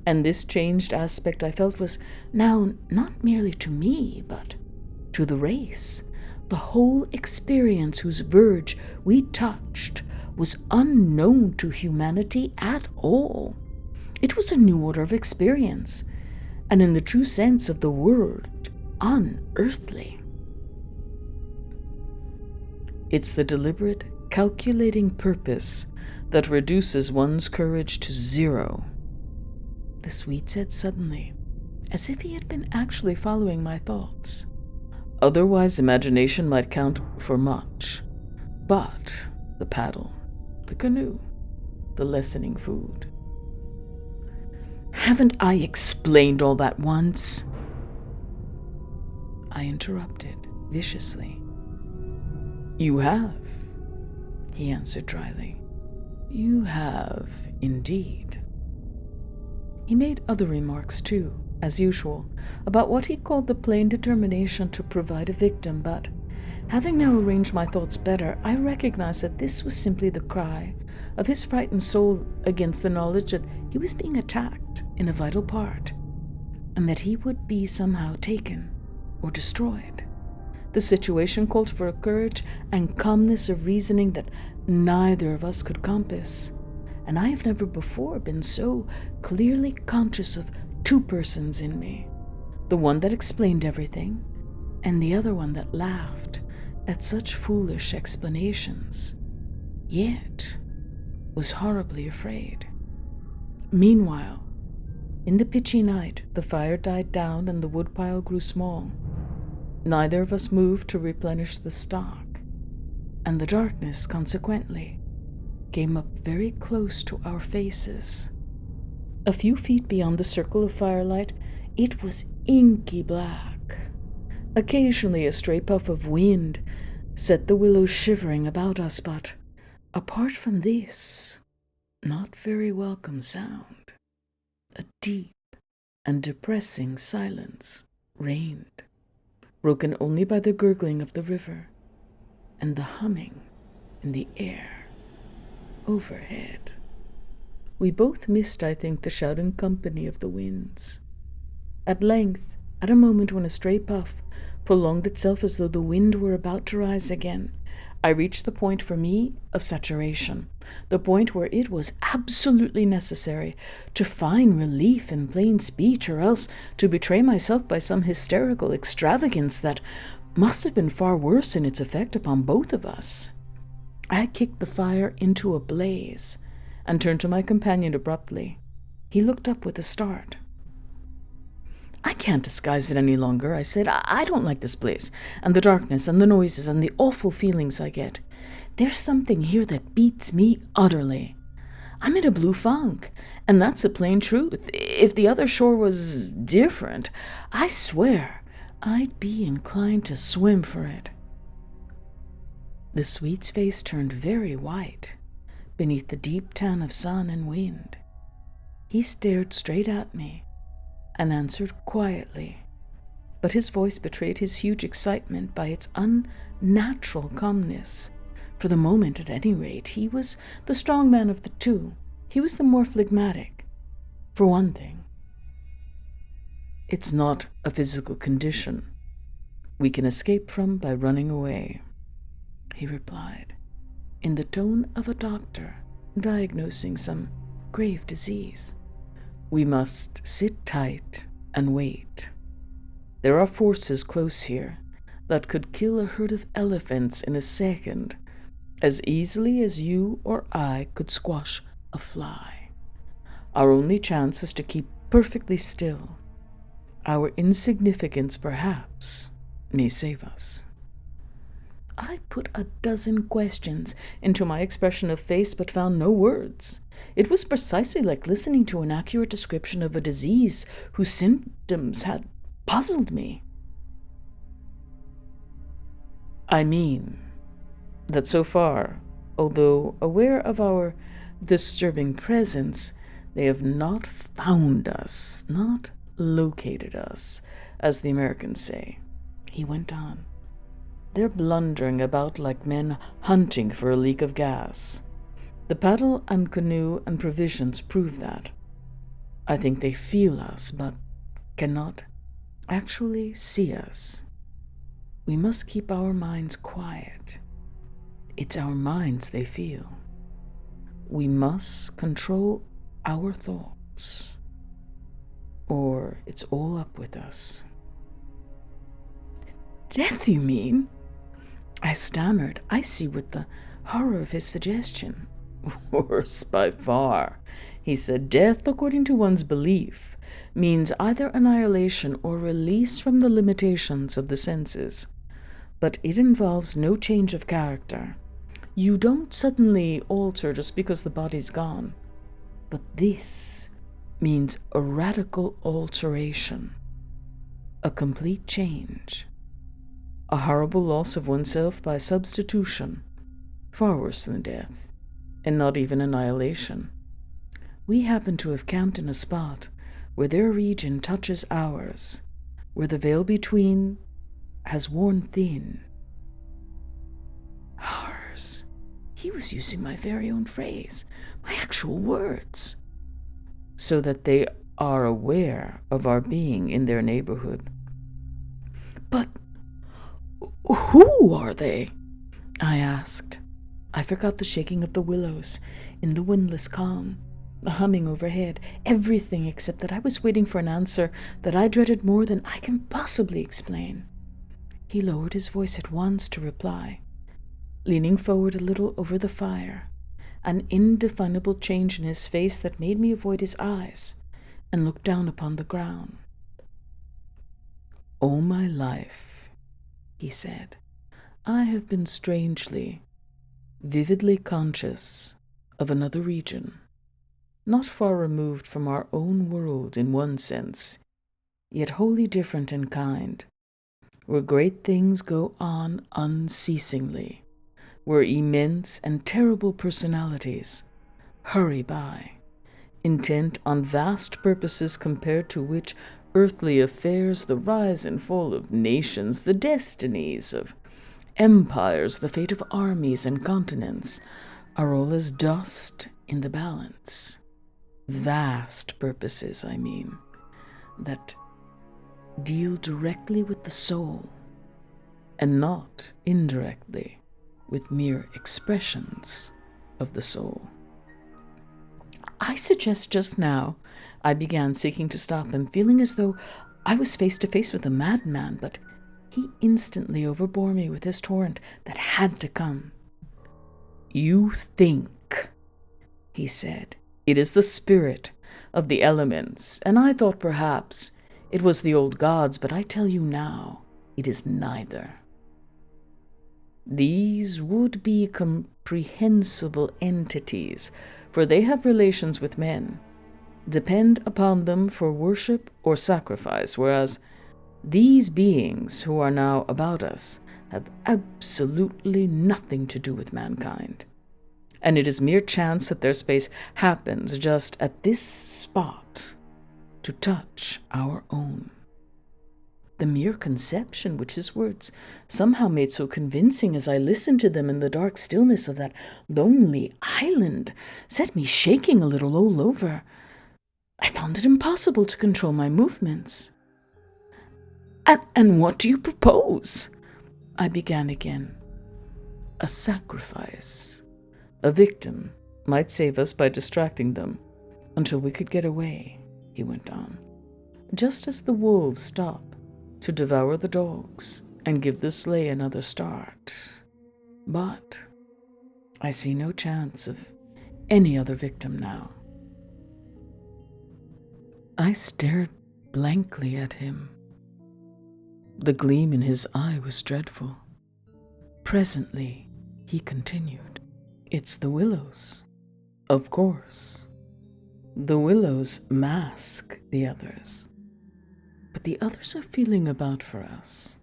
And this changed aspect I felt was now not merely to me, but to the race. The whole experience whose verge we touched was unknown to humanity at all. It was a new order of experience, and in the true sense of the word, unearthly. It's the deliberate, calculating purpose that reduces one's courage to zero, the Swede said suddenly, as if he had been actually following my thoughts. Otherwise, imagination might count for much, but the paddle, the canoe, the lessening food. Haven't I explained all that once? I interrupted viciously. You have, he answered dryly. You have, indeed. He made other remarks, too, as usual, about what he called the plain determination to provide a victim, but, having now arranged my thoughts better, I recognized that this was simply the cry of his frightened soul against the knowledge that he was being attacked in a vital part, and that he would be somehow taken or destroyed. The situation called for a courage and calmness of reasoning that neither of us could compass, and I have never before been so clearly conscious of two persons in me, the one that explained everything, and the other one that laughed at such foolish explanations, yet was horribly afraid. Meanwhile, in the pitchy night, the fire died down and the woodpile grew small. Neither of us moved to replenish the stock, and the darkness, consequently, came up very close to our faces. A few feet beyond the circle of firelight, it was inky black. Occasionally a stray puff of wind set the willows shivering about us, but apart from this, not very welcome sound. A deep and depressing silence reigned, broken only by the gurgling of the river and the humming in the air overhead. We both missed, I think, the shouting company of the winds. At length, at a moment when a stray puff prolonged itself as though the wind were about to rise again, I reached the point for me of saturation, the point where it was absolutely necessary to find relief in plain speech, or else to betray myself by some hysterical extravagance that must have been far worse in its effect upon both of us. I kicked the fire into a blaze and turned to my companion abruptly. He looked up with a start. I can't disguise it any longer, I said. I don't like this place, and the darkness, and the noises, and the awful feelings I get. There's something here that beats me utterly. I'm in a blue funk, and that's the plain truth. If the other shore was different, I swear I'd be inclined to swim for it. The Swede's face turned very white beneath the deep tan of sun and wind. He stared straight at me, and answered quietly, but his voice betrayed his huge excitement by its unnatural calmness. For the moment, at any rate, he was the strong man of the two. He was the more phlegmatic. For one thing, it's not a physical condition we can escape from by running away, he replied, in the tone of a doctor diagnosing some grave disease. We must sit tight and wait. There are forces close here that could kill a herd of elephants in a second, as easily as you or I could squash a fly. Our only chance is to keep perfectly still. Our insignificance, perhaps, may save us. I put a dozen questions into my expression of face, but found no words. It was precisely like listening to an accurate description of a disease whose symptoms had puzzled me. I mean that so far, although aware of our disturbing presence, they have not found us, not located us, as the Americans say, he went on. They're blundering about like men hunting for a leak of gas. The paddle and canoe and provisions prove that. I think they feel us, but cannot actually see us. We must keep our minds quiet. It's our minds they feel. We must control our thoughts, or it's all up with us. Death, you mean? I stammered, icy with the horror of his suggestion. Worse by far, he said. Death, according to one's belief, means either annihilation or release from the limitations of the senses. But it involves no change of character. You don't suddenly alter just because the body's gone. But this means a radical alteration, a complete change, a horrible loss of oneself by substitution, far worse than death, and not even annihilation. We happen to have camped in a spot where their region touches ours, where the veil between has worn thin. Ours. He was using my very own phrase, my actual words. So that they are aware of our being in their neighborhood. But who are they? I asked. I forgot the shaking of the willows in the windless calm, the humming overhead, everything except that I was waiting for an answer that I dreaded more than I can possibly explain. He lowered his voice at once to reply, leaning forward a little over the fire, an indefinable change in his face that made me avoid his eyes and look down upon the ground. All my life, he said, I have been strangely, vividly conscious of another region, not far removed from our own world in one sense, yet wholly different in kind, where great things go on unceasingly, where immense and terrible personalities hurry by, intent on vast purposes compared to which earthly affairs, the rise and fall of nations, the destinies of empires, the fate of armies and continents, are all as dust in the balance. Vast purposes, I mean, that deal directly with the soul, and not indirectly with mere expressions of the soul. I suggest just now, I began, seeking to stop him, feeling as though I was face to face with a madman, but he instantly overbore me with his torrent that had to come. You think, he said, it is the spirit of the elements, and I thought perhaps it was the old gods, but I tell you now, it is neither. These would be comprehensible entities, for they have relations with men, depend upon them for worship or sacrifice, whereas these beings who are now about us have absolutely nothing to do with mankind. And it is mere chance that their space happens just at this spot to touch our own. The mere conception which his words somehow made so convincing as I listened to them in the dark stillness of that lonely island set me shaking a little all over. I found it impossible to control my movements. And what do you propose? I began again. A sacrifice. A victim might save us by distracting them until we could get away, he went on. Just as the wolves stop to devour the dogs and give the sleigh another start. But I see no chance of any other victim now. I stared blankly at him. The gleam in his eye was dreadful. Presently, he continued, "It's the Willows, of course. The Willows mask the others. But the others are feeling about for us.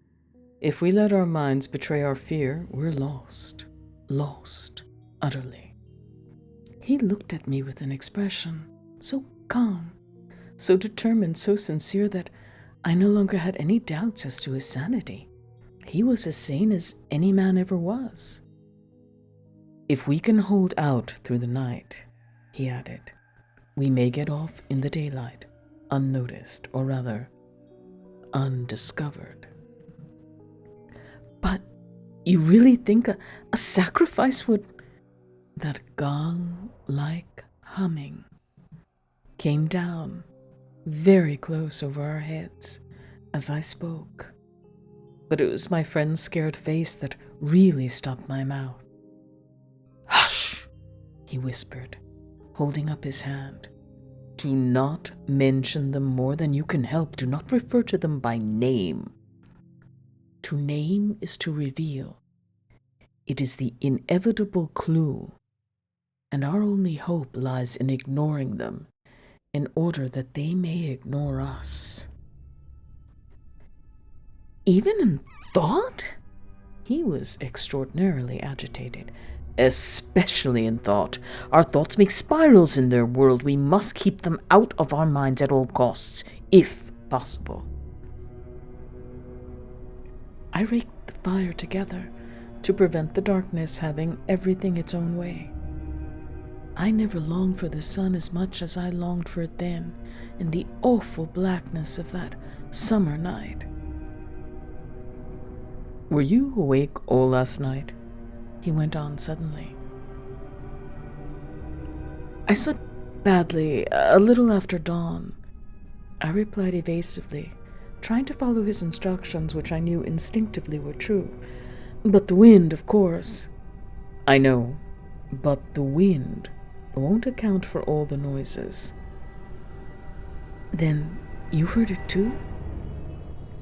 If we let our minds betray our fear, we're lost. Lost, utterly." He looked at me with an expression so calm, so determined, so sincere that I no longer had any doubts as to his sanity. He was as sane as any man ever was. "If we can hold out through the night," he added, "we may get off in the daylight, unnoticed, or rather, undiscovered." "But you really think a sacrifice would—" That gong-like humming came down very close over our heads as I spoke, but it was my friend's scared face that really stopped my mouth. "Hush!" he whispered, holding up his hand. "Do not mention them more than you can help. Do not refer to them by name. To name is to reveal. It is the inevitable clue, and our only hope lies in ignoring them in order that they may ignore us." "Even in thought?" He was extraordinarily agitated. "Especially in thought. Our thoughts make spirals in their world. We must keep them out of our minds at all costs, if possible." I raked the fire together to prevent the darkness having everything its own way. I never longed for the sun as much as I longed for it then, in the awful blackness of that summer night. "Were you awake all last night?" he went on suddenly. "I slept badly, a little after dawn," I replied evasively, trying to follow his instructions, which I knew instinctively were true. "But the wind, of course." "I know, but the wind won't account for all the noises." "Then you heard it too?"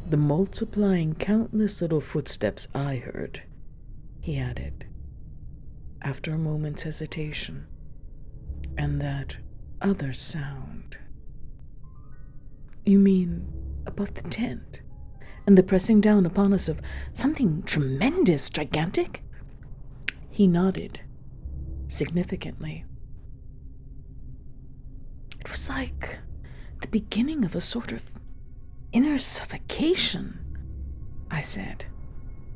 "The multiplying countless little footsteps I heard," he added, after a moment's hesitation. "And that other sound." "You mean above the tent, and the pressing down upon us of something tremendous, gigantic?" He nodded significantly. "It was like the beginning of a sort of inner suffocation," I said.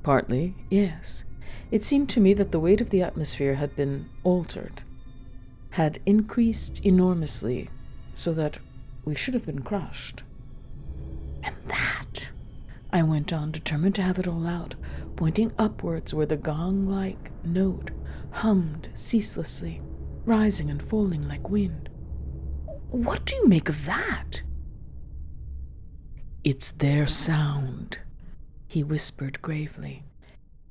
"Partly, yes. It seemed to me that the weight of the atmosphere had been altered, had increased enormously, so that we should have been crushed." "And that," I went on, determined to have it all out, pointing upwards where the gong-like note hummed ceaselessly, rising and falling like wind. "What do you make of that?" "It's their sound," he whispered gravely.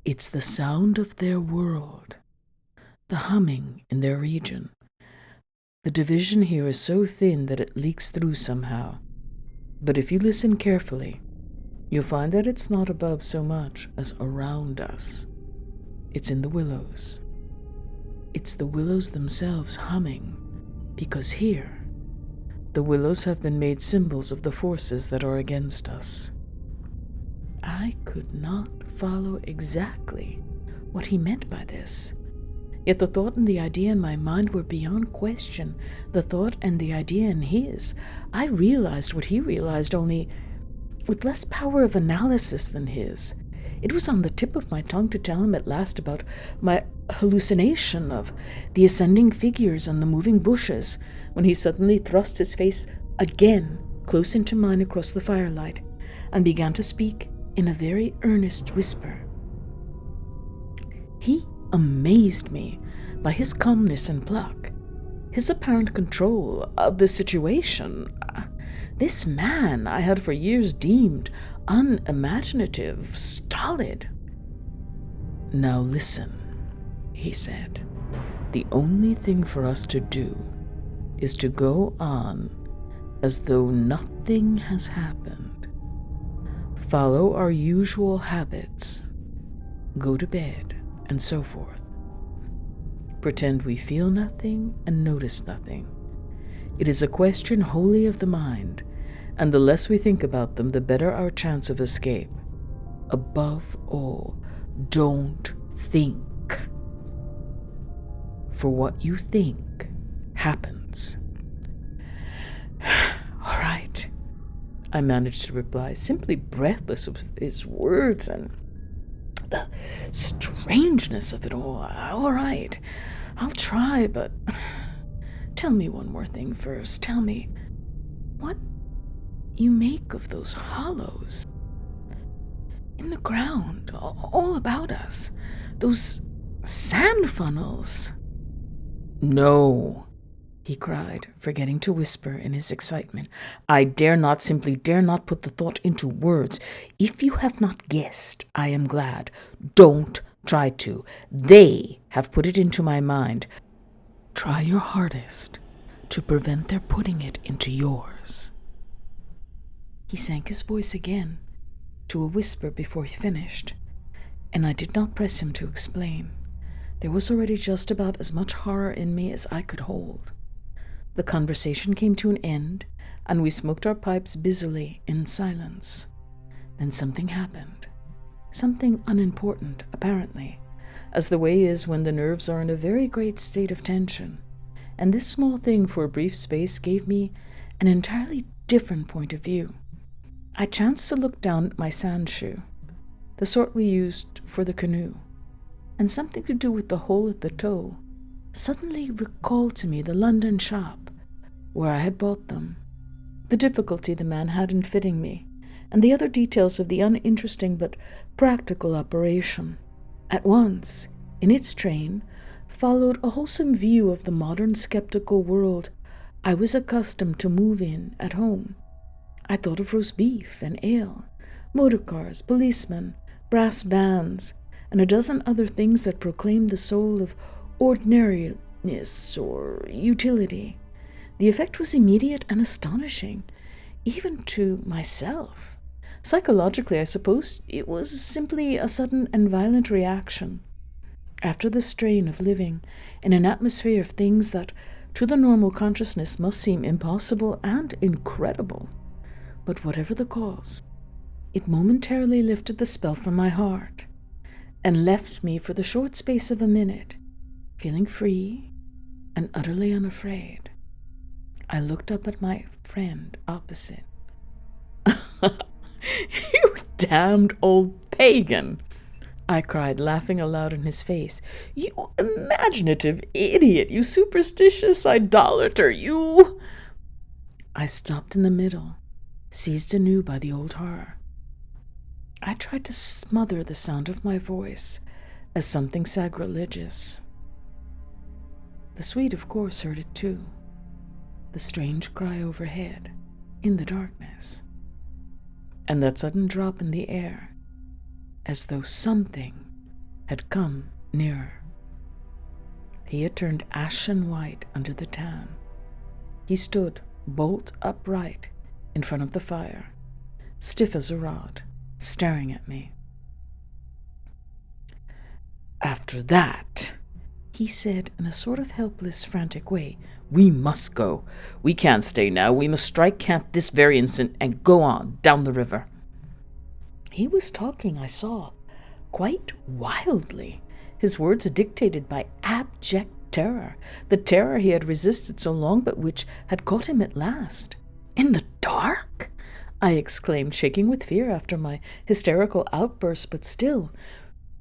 "It's the sound of their world, the humming in their region. The division here is so thin that it leaks through somehow. But if you listen carefully, you'll find that it's not above so much as around us. It's in the willows. It's the willows themselves humming, because here, the willows have been made symbols of the forces that are against us." I could not follow exactly what he meant by this. Yet the thought and the idea in my mind were beyond question. The thought and the idea in his. I realized what he realized, only with less power of analysis than his. It was on the tip of my tongue to tell him at last about my hallucination of the ascending figures and the moving bushes, when he suddenly thrust his face again close into mine across the firelight, and began to speak in a very earnest whisper. He amazed me by his calmness and pluck, his apparent control of the situation. This man I had for years deemed unimaginative, stolid. Now listen, he said. The only thing for us to do is to go on as though nothing has happened. Follow our usual habits, go to bed, and so forth. Pretend we feel nothing and notice nothing. It is a question wholly of the mind, and the less we think about them, the better our chance of escape. Above all, don't think. For what you think happens. All right, I managed to reply, simply breathless with his words and the strangeness of it all. All right, I'll try, but tell me one more thing first. Tell me what you make of those hollows in the ground all about us, those sand funnels. No, he cried, forgetting to whisper in his excitement. I simply dare not put the thought into words. If you have not guessed, I am glad. Don't try to. They have put it into my mind. Try your hardest to prevent their putting it into yours. He sank his voice again to a whisper before he finished, and I did not press him to explain. There was already just about as much horror in me as I could hold. The conversation came to an end, and we smoked our pipes busily in silence. Then something happened. Something unimportant, apparently, as the way is when the nerves are in a very great state of tension. And this small thing for a brief space gave me an entirely different point of view. I chanced to look down at my sand shoe, the sort we used for the canoe, and something to do with the hole at the toe suddenly recalled to me the London shop where I had bought them, the difficulty the man had in fitting me, and the other details of the uninteresting but practical operation. At once, in its train, followed a wholesome view of the modern skeptical world I was accustomed to move in at home. I thought of roast beef and ale, motor cars, policemen, brass bands, and a dozen other things that proclaimed the soul of ordinariness or utility. The effect was immediate and astonishing, even to myself. Psychologically, I suppose it was simply a sudden and violent reaction. After the strain of living in an atmosphere of things that to the normal consciousness must seem impossible and incredible. But whatever the cause, it momentarily lifted the spell from my heart and left me for the short space of a minute, feeling free and utterly unafraid. I looked up at my friend opposite. You damned old pagan, I cried, laughing aloud in his face. You imaginative idiot, you superstitious idolater, you... I stopped in the middle, seized anew by the old horror. I tried to smother the sound of my voice as something sacrilegious. The Swede, of course, heard it too, the strange cry overhead, in the darkness, and that sudden drop in the air, as though something had come nearer. He had turned ashen white under the tan. He stood bolt upright in front of the fire, stiff as a rod, staring at me. After that, he said in a sort of helpless, frantic way, we must go. We can't stay now. We must strike camp this very instant and go on down the river. He was talking, I saw, quite wildly, his words dictated by abject abject terror, the terror he had resisted so long but which had caught him at last. "In the dark?" I exclaimed, shaking with fear after my hysterical outburst, but still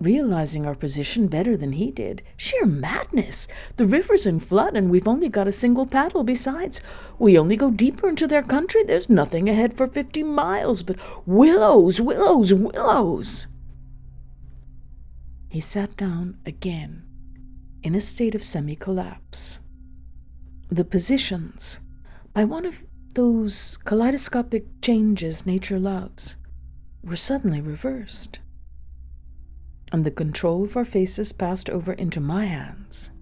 realizing our position better than he did. "Sheer madness! The river's in flood, and we've only got a single paddle. Besides, we only go deeper into their country. There's nothing ahead for 50 miles but willows, willows, willows!" He sat down again, in a state of semi-collapse. The positions, by one of those kaleidoscopic changes nature loves, were suddenly reversed, and the control of our faces passed over into my hands.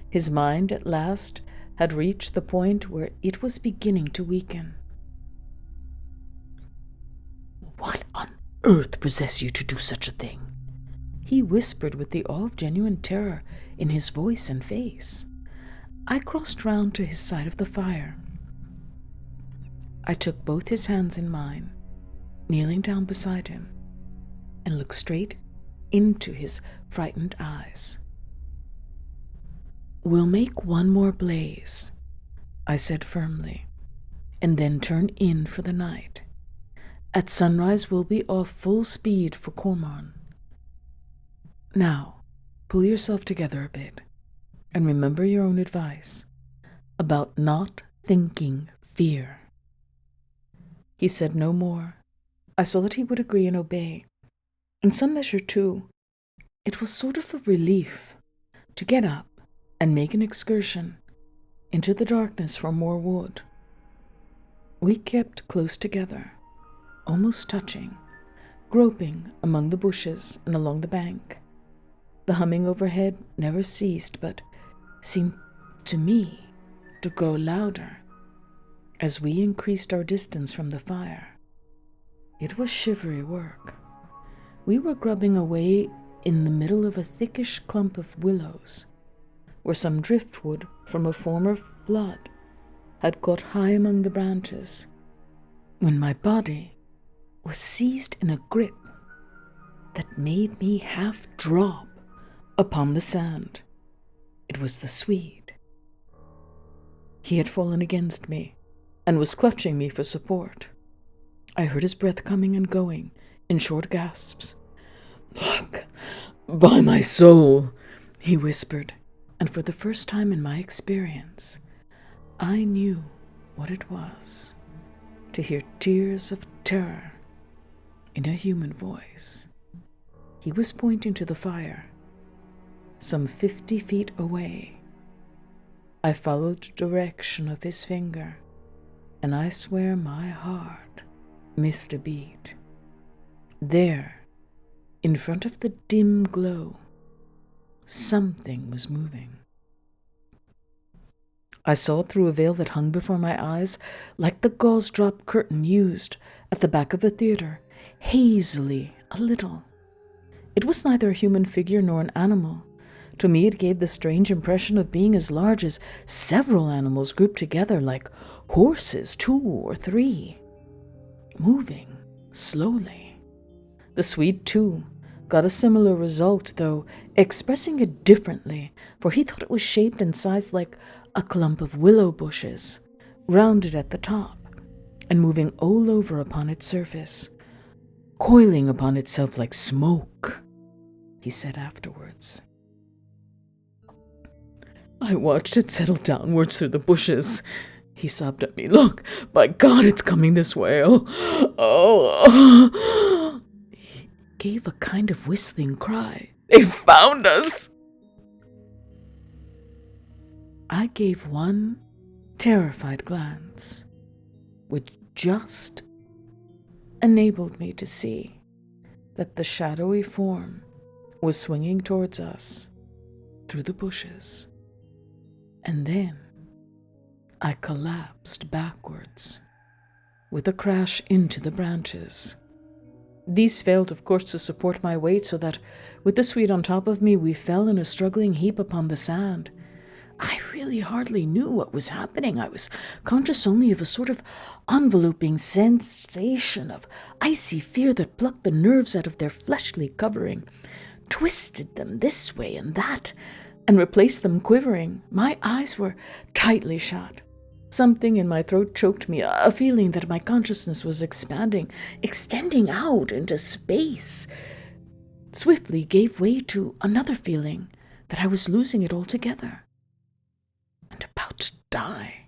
His mind at last had reached the point where it was beginning to weaken. "What on earth possessed you to do such a thing?" he whispered with the awe of genuine terror in his voice and face. I crossed round to his side of the fire. I took both his hands in mine, kneeling down beside him, and looked straight into his frightened eyes. "We'll make one more blaze," I said firmly, "and then turn in for the night. At sunrise we'll be off full speed for Cormorn. Now, pull yourself together a bit, and remember your own advice about not thinking fear." He said no more. I saw that he would agree and obey. In some measure, too, it was sort of a relief to get up and make an excursion into the darkness for more wood. We kept close together, almost touching, groping among the bushes and along the bank. The humming overhead never ceased, but seemed to me to grow louder as we increased our distance from the fire. It was shivery work. We were grubbing away in the middle of a thickish clump of willows, where some driftwood from a former flood had caught high among the branches, when my body was seized in a grip that made me half drop upon the sand. It was the Swede. He had fallen against me and was clutching me for support. I heard his breath coming and going in short gasps. "Look, by my soul," he whispered, and for the first time in my experience, I knew what it was to hear tears of terror in a human voice. He was pointing to the fire, some 50 feet away. I followed the direction of his finger, and I swear my heart missed a beat. There, in front of the dim glow, something was moving. I saw it through a veil that hung before my eyes like the gauze drop curtain used at the back of a theater, hazily, a little. It was neither a human figure nor an animal. To me it gave the strange impression of being as large as several animals grouped together, like horses, 2 or 3, moving slowly. The Swede, too, got a similar result, though expressing it differently, for he thought it was shaped and sized like a clump of willow bushes, rounded at the top, and moving all over upon its surface, coiling upon itself like smoke, he said afterwards. "I watched it settle downwards through the bushes," he sobbed at me. "Look, by God, it's coming this way. Oh. He gave a kind of whistling cry. "They found us!" I gave one terrified glance, which just enabled me to see that the shadowy form was swinging towards us through the bushes. And then I collapsed backwards with a crash into the branches. These failed, of course, to support my weight, so that, with the Swede on top of me, we fell in a struggling heap upon the sand. I really hardly knew what was happening. I was conscious only of a sort of enveloping sensation of icy fear that plucked the nerves out of their fleshly covering, twisted them this way and that, and replaced them quivering. My eyes were tightly shut. Something in my throat choked me, a feeling that my consciousness was expanding, extending out into space. Swiftly gave way to another feeling that I was losing it altogether and about to die.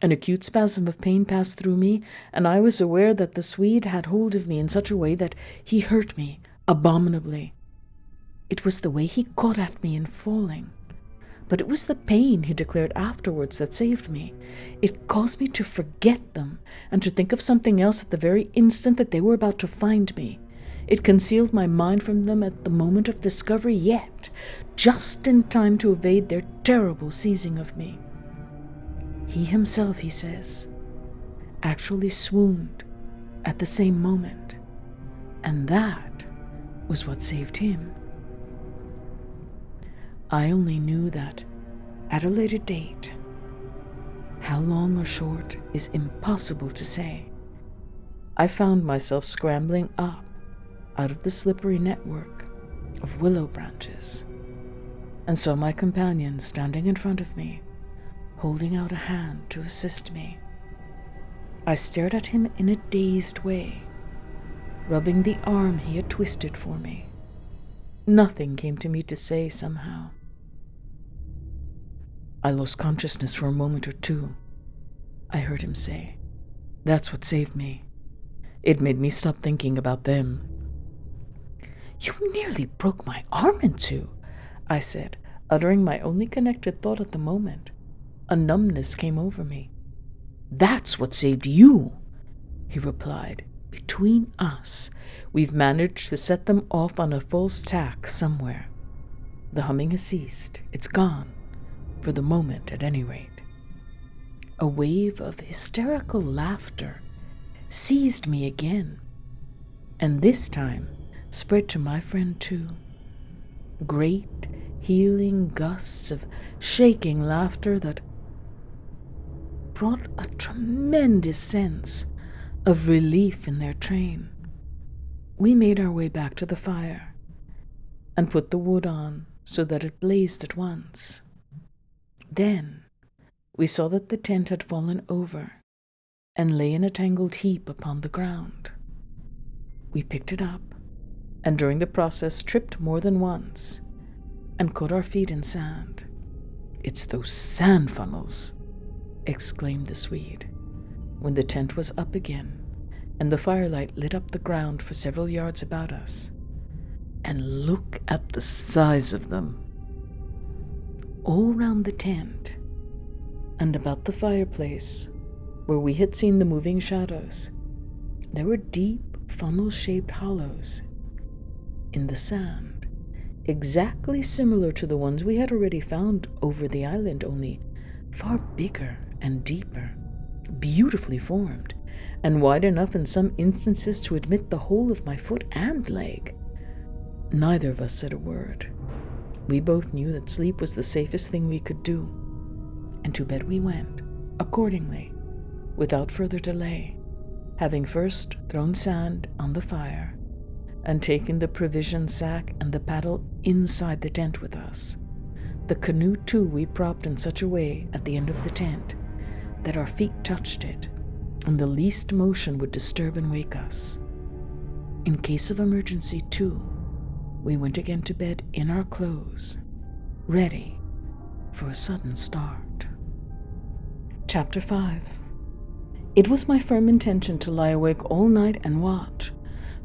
An acute spasm of pain passed through me, and I was aware that the Swede had hold of me in such a way that he hurt me abominably. It was the way he caught at me in falling. But it was the pain, he declared afterwards, that saved me. It caused me to forget them and to think of something else at the very instant that they were about to find me. It concealed my mind from them at the moment of discovery, yet just in time to evade their terrible seizing of me. He himself, he says, actually swooned at the same moment, and that was what saved him. I only knew that at a later date. How long or short is impossible to say. I found myself scrambling up out of the slippery network of willow branches, and saw my companion standing in front of me, holding out a hand to assist me. I stared at him in a dazed way, rubbing the arm he had twisted for me. Nothing came to me to say somehow. I lost consciousness for a moment or two, I heard him say. That's what saved me. It made me stop thinking about them. You nearly broke my arm in two, I said, uttering my only connected thought at the moment. A numbness came over me. That's what saved you, he replied. Between us, we've managed to set them off on a false tack somewhere. The humming has ceased. It's gone, for the moment at any rate. A wave of hysterical laughter seized me again, and this time spread to my friend too. Great, healing gusts of shaking laughter that brought a tremendous sense of relief in their train. We made our way back to the fire and put the wood on so that it blazed at once. Then we saw that the tent had fallen over and lay in a tangled heap upon the ground. We picked it up, and during the process tripped more than once and caught our feet in sand. It's those sand funnels, exclaimed the Swede, when the tent was up again and the firelight lit up the ground for several yards about us. And look at the size of them. All round the tent and about the fireplace, where we had seen the moving shadows, there were deep, funnel-shaped hollows in the sand, exactly similar to the ones we had already found over the island, only far bigger and deeper, beautifully formed, and wide enough in some instances to admit the whole of my foot and leg. Neither of us said a word. We both knew that sleep was the safest thing we could do, and to bed we went, accordingly, without further delay, having first thrown sand on the fire and taken the provision sack and the paddle inside the tent with us. The canoe, too, we propped in such a way at the end of the tent that our feet touched it, and the least motion would disturb and wake us. In case of emergency, too, we went again to bed in our clothes, ready for a sudden start. Chapter 5. It was my firm intention to lie awake all night and watch,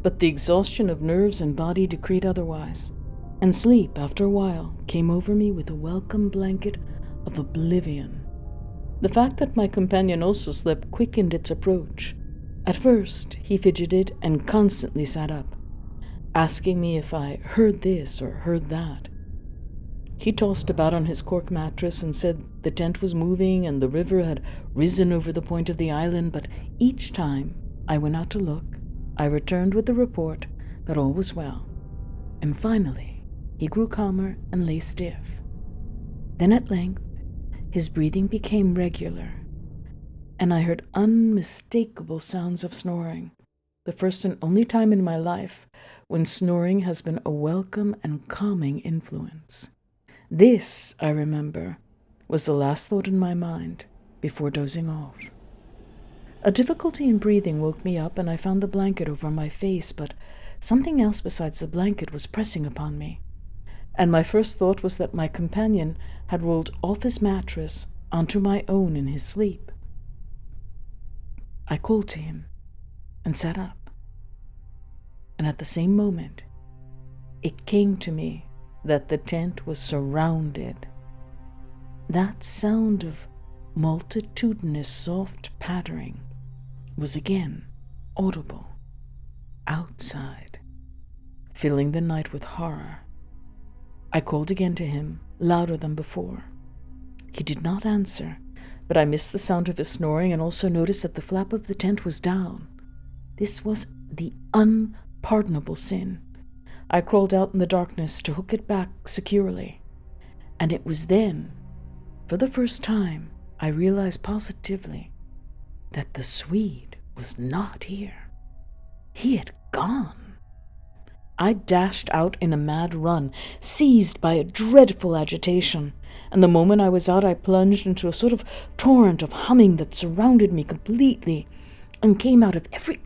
but the exhaustion of nerves and body decreed otherwise, and sleep, after a while, came over me with a welcome blanket of oblivion. The fact that my companion also slept quickened its approach. At first, he fidgeted and constantly sat up, asking me if I heard this or heard that. He tossed about on his cork mattress and said the tent was moving and the river had risen over the point of the island, but each time I went out to look, I returned with the report that all was well. And finally, he grew calmer and lay stiff. Then at length, his breathing became regular, and I heard unmistakable sounds of snoring, the first and only time in my life when snoring has been a welcome and calming influence. This, I remember, was the last thought in my mind before dozing off. A difficulty in breathing woke me up, and I found the blanket over my face, but something else besides the blanket was pressing upon me, and my first thought was that my companion had rolled off his mattress onto my own in his sleep. I called to him and sat up, and at the same moment it came to me that the tent was surrounded. That sound of multitudinous soft pattering was again audible outside, filling the night with horror. I called again to him, louder than before. He did not answer, but I missed the sound of his snoring and also noticed that the flap of the tent was down. This was the unpardonable sin. I crawled out in the darkness to hook it back securely, and it was then, for the first time, I realized positively that the Swede was not here. He had gone. I dashed out in a mad run, seized by a dreadful agitation, and the moment I was out I plunged into a sort of torrent of humming that surrounded me completely and came out of every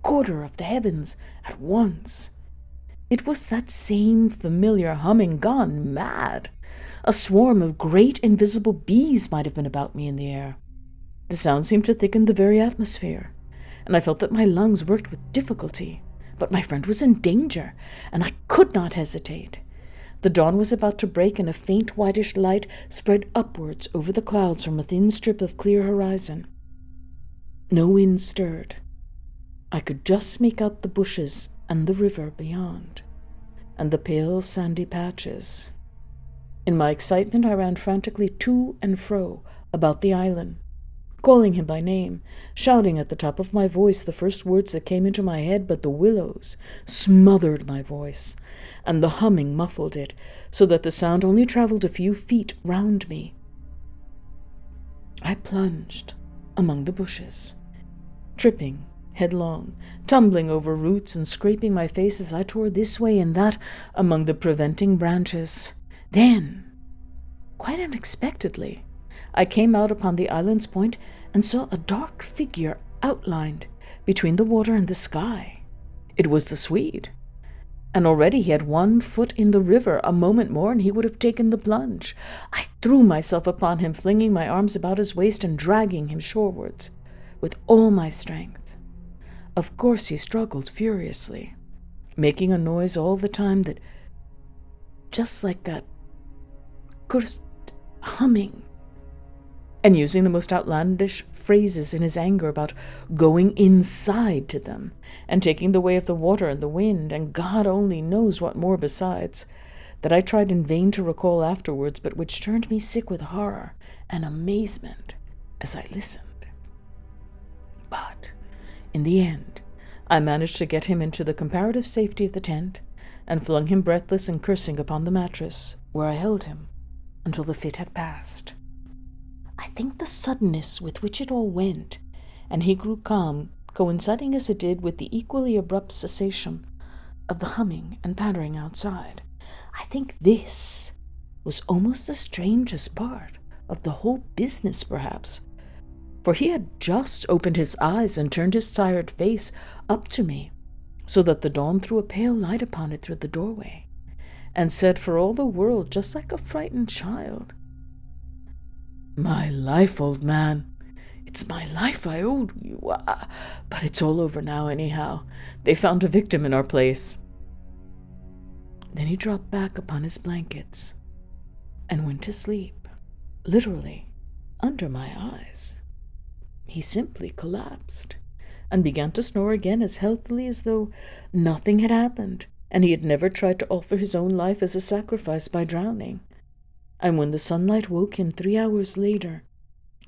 quarter of the heavens at once. It was that same familiar humming gone mad. A swarm of great invisible bees might have been about me in the air. The sound seemed to thicken the very atmosphere, and I felt that my lungs worked with difficulty. But my friend was in danger, and I could not hesitate. The dawn was about to break, and a faint whitish light spread upwards over the clouds from a thin strip of clear horizon. No wind stirred. I could just make out the bushes and the river beyond, and the pale sandy patches. In my excitement, I ran frantically to and fro about the island, calling him by name, shouting at the top of my voice the first words that came into my head, but the willows smothered my voice, and the humming muffled it, so that the sound only traveled a few feet round me. I plunged among the bushes, tripping headlong, tumbling over roots and scraping my face as I tore this way and that among the preventing branches. Then, quite unexpectedly, I came out upon the island's point and saw a dark figure outlined between the water and the sky. It was the Swede, and already he had 1 foot in the river. A moment more and he would have taken the plunge. I threw myself upon him, flinging my arms about his waist and dragging him shorewards with all my strength. Of course he struggled furiously, making a noise all the time that, just like that cursed humming, and using the most outlandish phrases in his anger about going inside to them, and taking the way of the water and the wind, and God only knows what more besides, that I tried in vain to recall afterwards, but which turned me sick with horror and amazement as I listened. But, in the end, I managed to get him into the comparative safety of the tent, and flung him breathless and cursing upon the mattress, where I held him until the fit had passed. I think the suddenness with which it all went, and he grew calm, coinciding as it did with the equally abrupt cessation of the humming and pattering outside, I think this was almost the strangest part of the whole business, perhaps, for he had just opened his eyes and turned his tired face up to me, so that the dawn threw a pale light upon it through the doorway, and said for all the world, just like a frightened child, "My life, old man. It's my life I owed you. But it's all over now anyhow. They found a victim in our place." Then he dropped back upon his blankets and went to sleep, literally under my eyes. He simply collapsed and began to snore again as healthily as though nothing had happened, and he had never tried to offer his own life as a sacrifice by drowning. And when the sunlight woke him 3 hours later,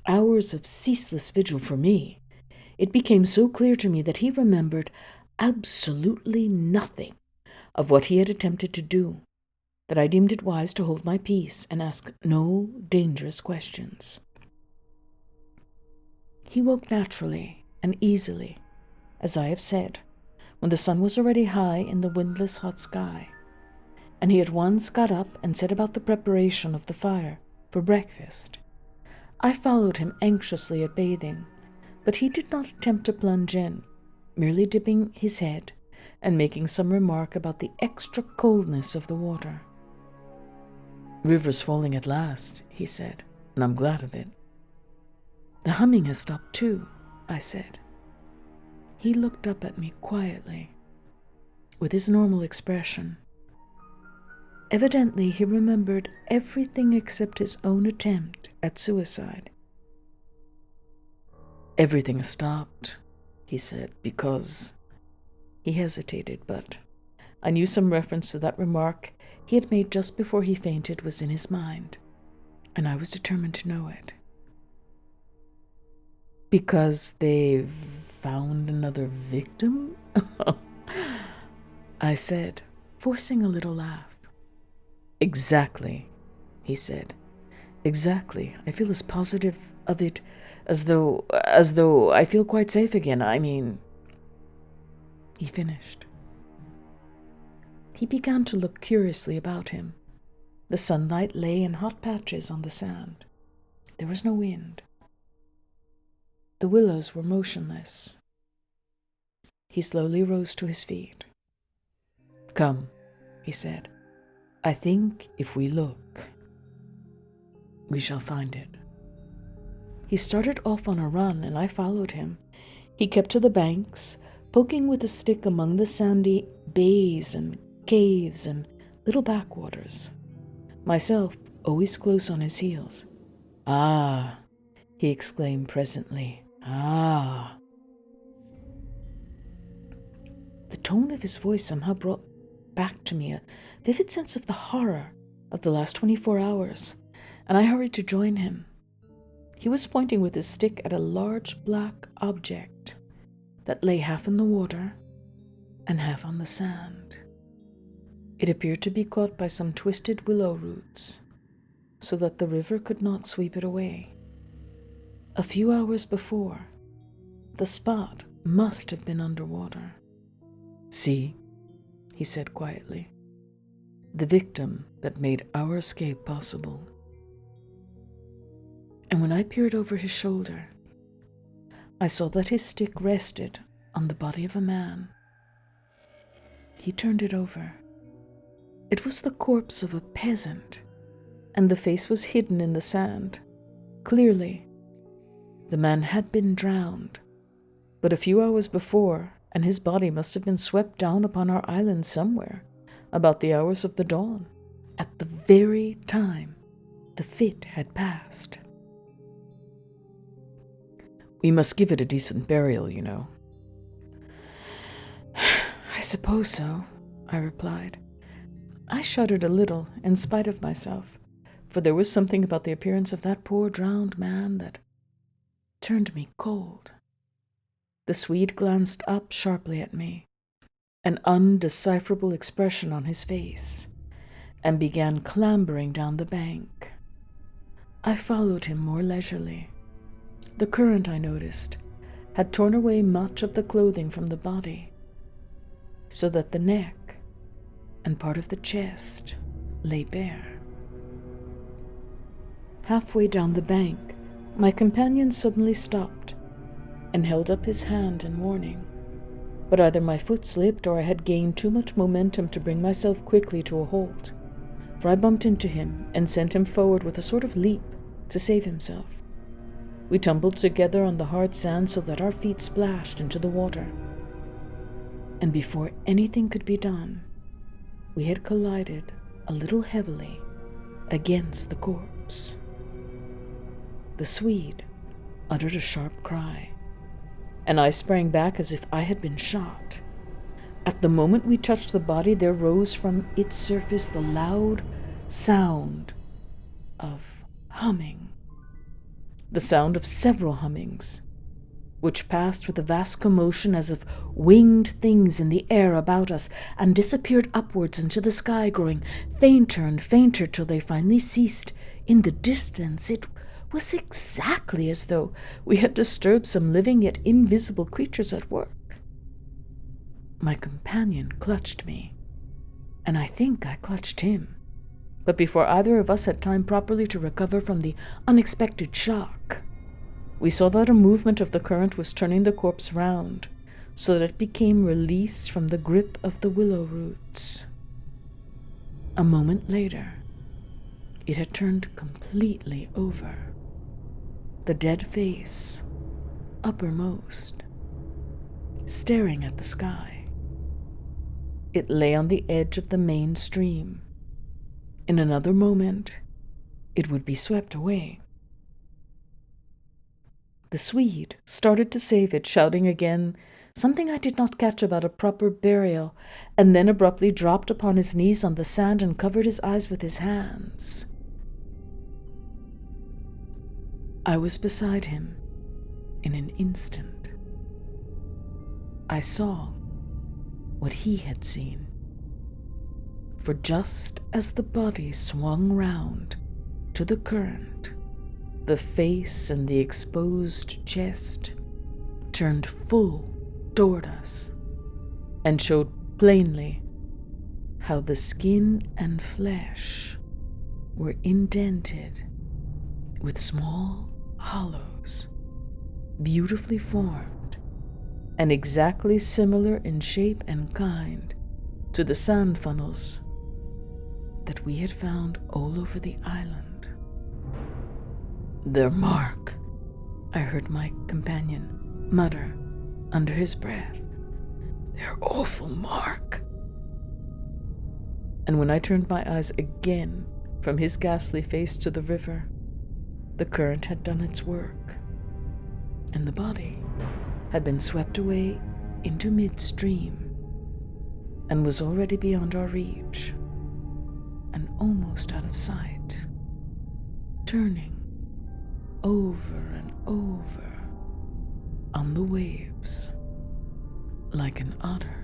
hours of ceaseless vigil for me, it became so clear to me that he remembered absolutely nothing of what he had attempted to do, that I deemed it wise to hold my peace and ask no dangerous questions. He woke naturally and easily, as I have said, when the sun was already high in the windless hot sky, and he at once got up and set about the preparation of the fire for breakfast. I followed him anxiously at bathing, but he did not attempt to plunge in, merely dipping his head and making some remark about the extra coldness of the water. "River's falling at last," he said, "and I'm glad of it." "The humming has stopped too," I said. He looked up at me quietly, with his normal expression. Evidently, he remembered everything except his own attempt at suicide. "Everything has stopped," he said, "because—" He hesitated, but I knew some reference to that remark he had made just before he fainted was in his mind, and I was determined to know it. "Because they've found another victim?" I said, forcing a little laugh. "Exactly," he said. "Exactly. I feel as positive of it as though I feel quite safe again. I mean—" He finished. He began to look curiously about him. The sunlight lay in hot patches on the sand. There was no wind. The willows were motionless. He slowly rose to his feet. "Come," he said. "I think if we look, we shall find it." He started off on a run, and I followed him. He kept to the banks, poking with a stick among the sandy bays and caves and little backwaters, myself always close on his heels. "Ah," he exclaimed presently. "Ah." The tone of his voice somehow brought back to me a vivid sense of the horror of the last 24 hours, and I hurried to join him. He was pointing with his stick at a large black object that lay half in the water and half on the sand. It appeared to be caught by some twisted willow roots, so that the river could not sweep it away. A few hours before, the spot must have been underwater. "See," he said quietly, "the victim that made our escape possible." And when I peered over his shoulder, I saw that his stick rested on the body of a man. He turned it over. It was the corpse of a peasant, and the face was hidden in the sand. Clearly, the man had been drowned, but a few hours before, and his body must have been swept down upon our island somewhere, about the hours of the dawn, at the very time the fit had passed. "We must give it a decent burial, you know." "I suppose so," I replied. I shuddered a little, in spite of myself, for there was something about the appearance of that poor drowned man that turned me cold. The Swede glanced up sharply at me, an undecipherable expression on his face, and began clambering down the bank. I followed him more leisurely. The current, I noticed, had torn away much of the clothing from the body, so that the neck and part of the chest lay bare. Halfway down the bank, my companion suddenly stopped and held up his hand in warning, but either my foot slipped or I had gained too much momentum to bring myself quickly to a halt, for I bumped into him and sent him forward with a sort of leap to save himself. We tumbled together on the hard sand so that our feet splashed into the water, and before anything could be done, we had collided a little heavily against the corpse. The Swede uttered a sharp cry, and I sprang back as if I had been shot. At the moment we touched the body, there rose from its surface the loud sound of humming, the sound of several hummings, which passed with a vast commotion as of winged things in the air about us, and disappeared upwards into the sky, growing fainter and fainter till they finally ceased in the distance. It was exactly as though we had disturbed some living yet invisible creatures at work. My companion clutched me. and I think I clutched him. But before either of us had time properly to recover from the unexpected shock, we saw that a movement of the current was turning the corpse round, so that it became released from the grip of the willow roots. A moment later, it had turned completely over, the dead face uppermost, staring at the sky. It lay on the edge of the main stream. In another moment, it would be swept away. The Swede started to save it, shouting again something I did not catch about a proper burial, and then abruptly dropped upon his knees on the sand and covered his eyes with his hands. I was beside him in an instant. I saw what he had seen. For just as the body swung round to the current, the face and the exposed chest turned full toward us and showed plainly how the skin and flesh were indented with small hollows, beautifully formed and exactly similar in shape and kind to the sand funnels that we had found all over the island. "Their mark," I heard my companion mutter under his breath. "Their awful mark." And when I turned my eyes again from his ghastly face to the river, the current had done its work, and the body had been swept away into midstream and was already beyond our reach and almost out of sight, turning over and over on the waves like an otter.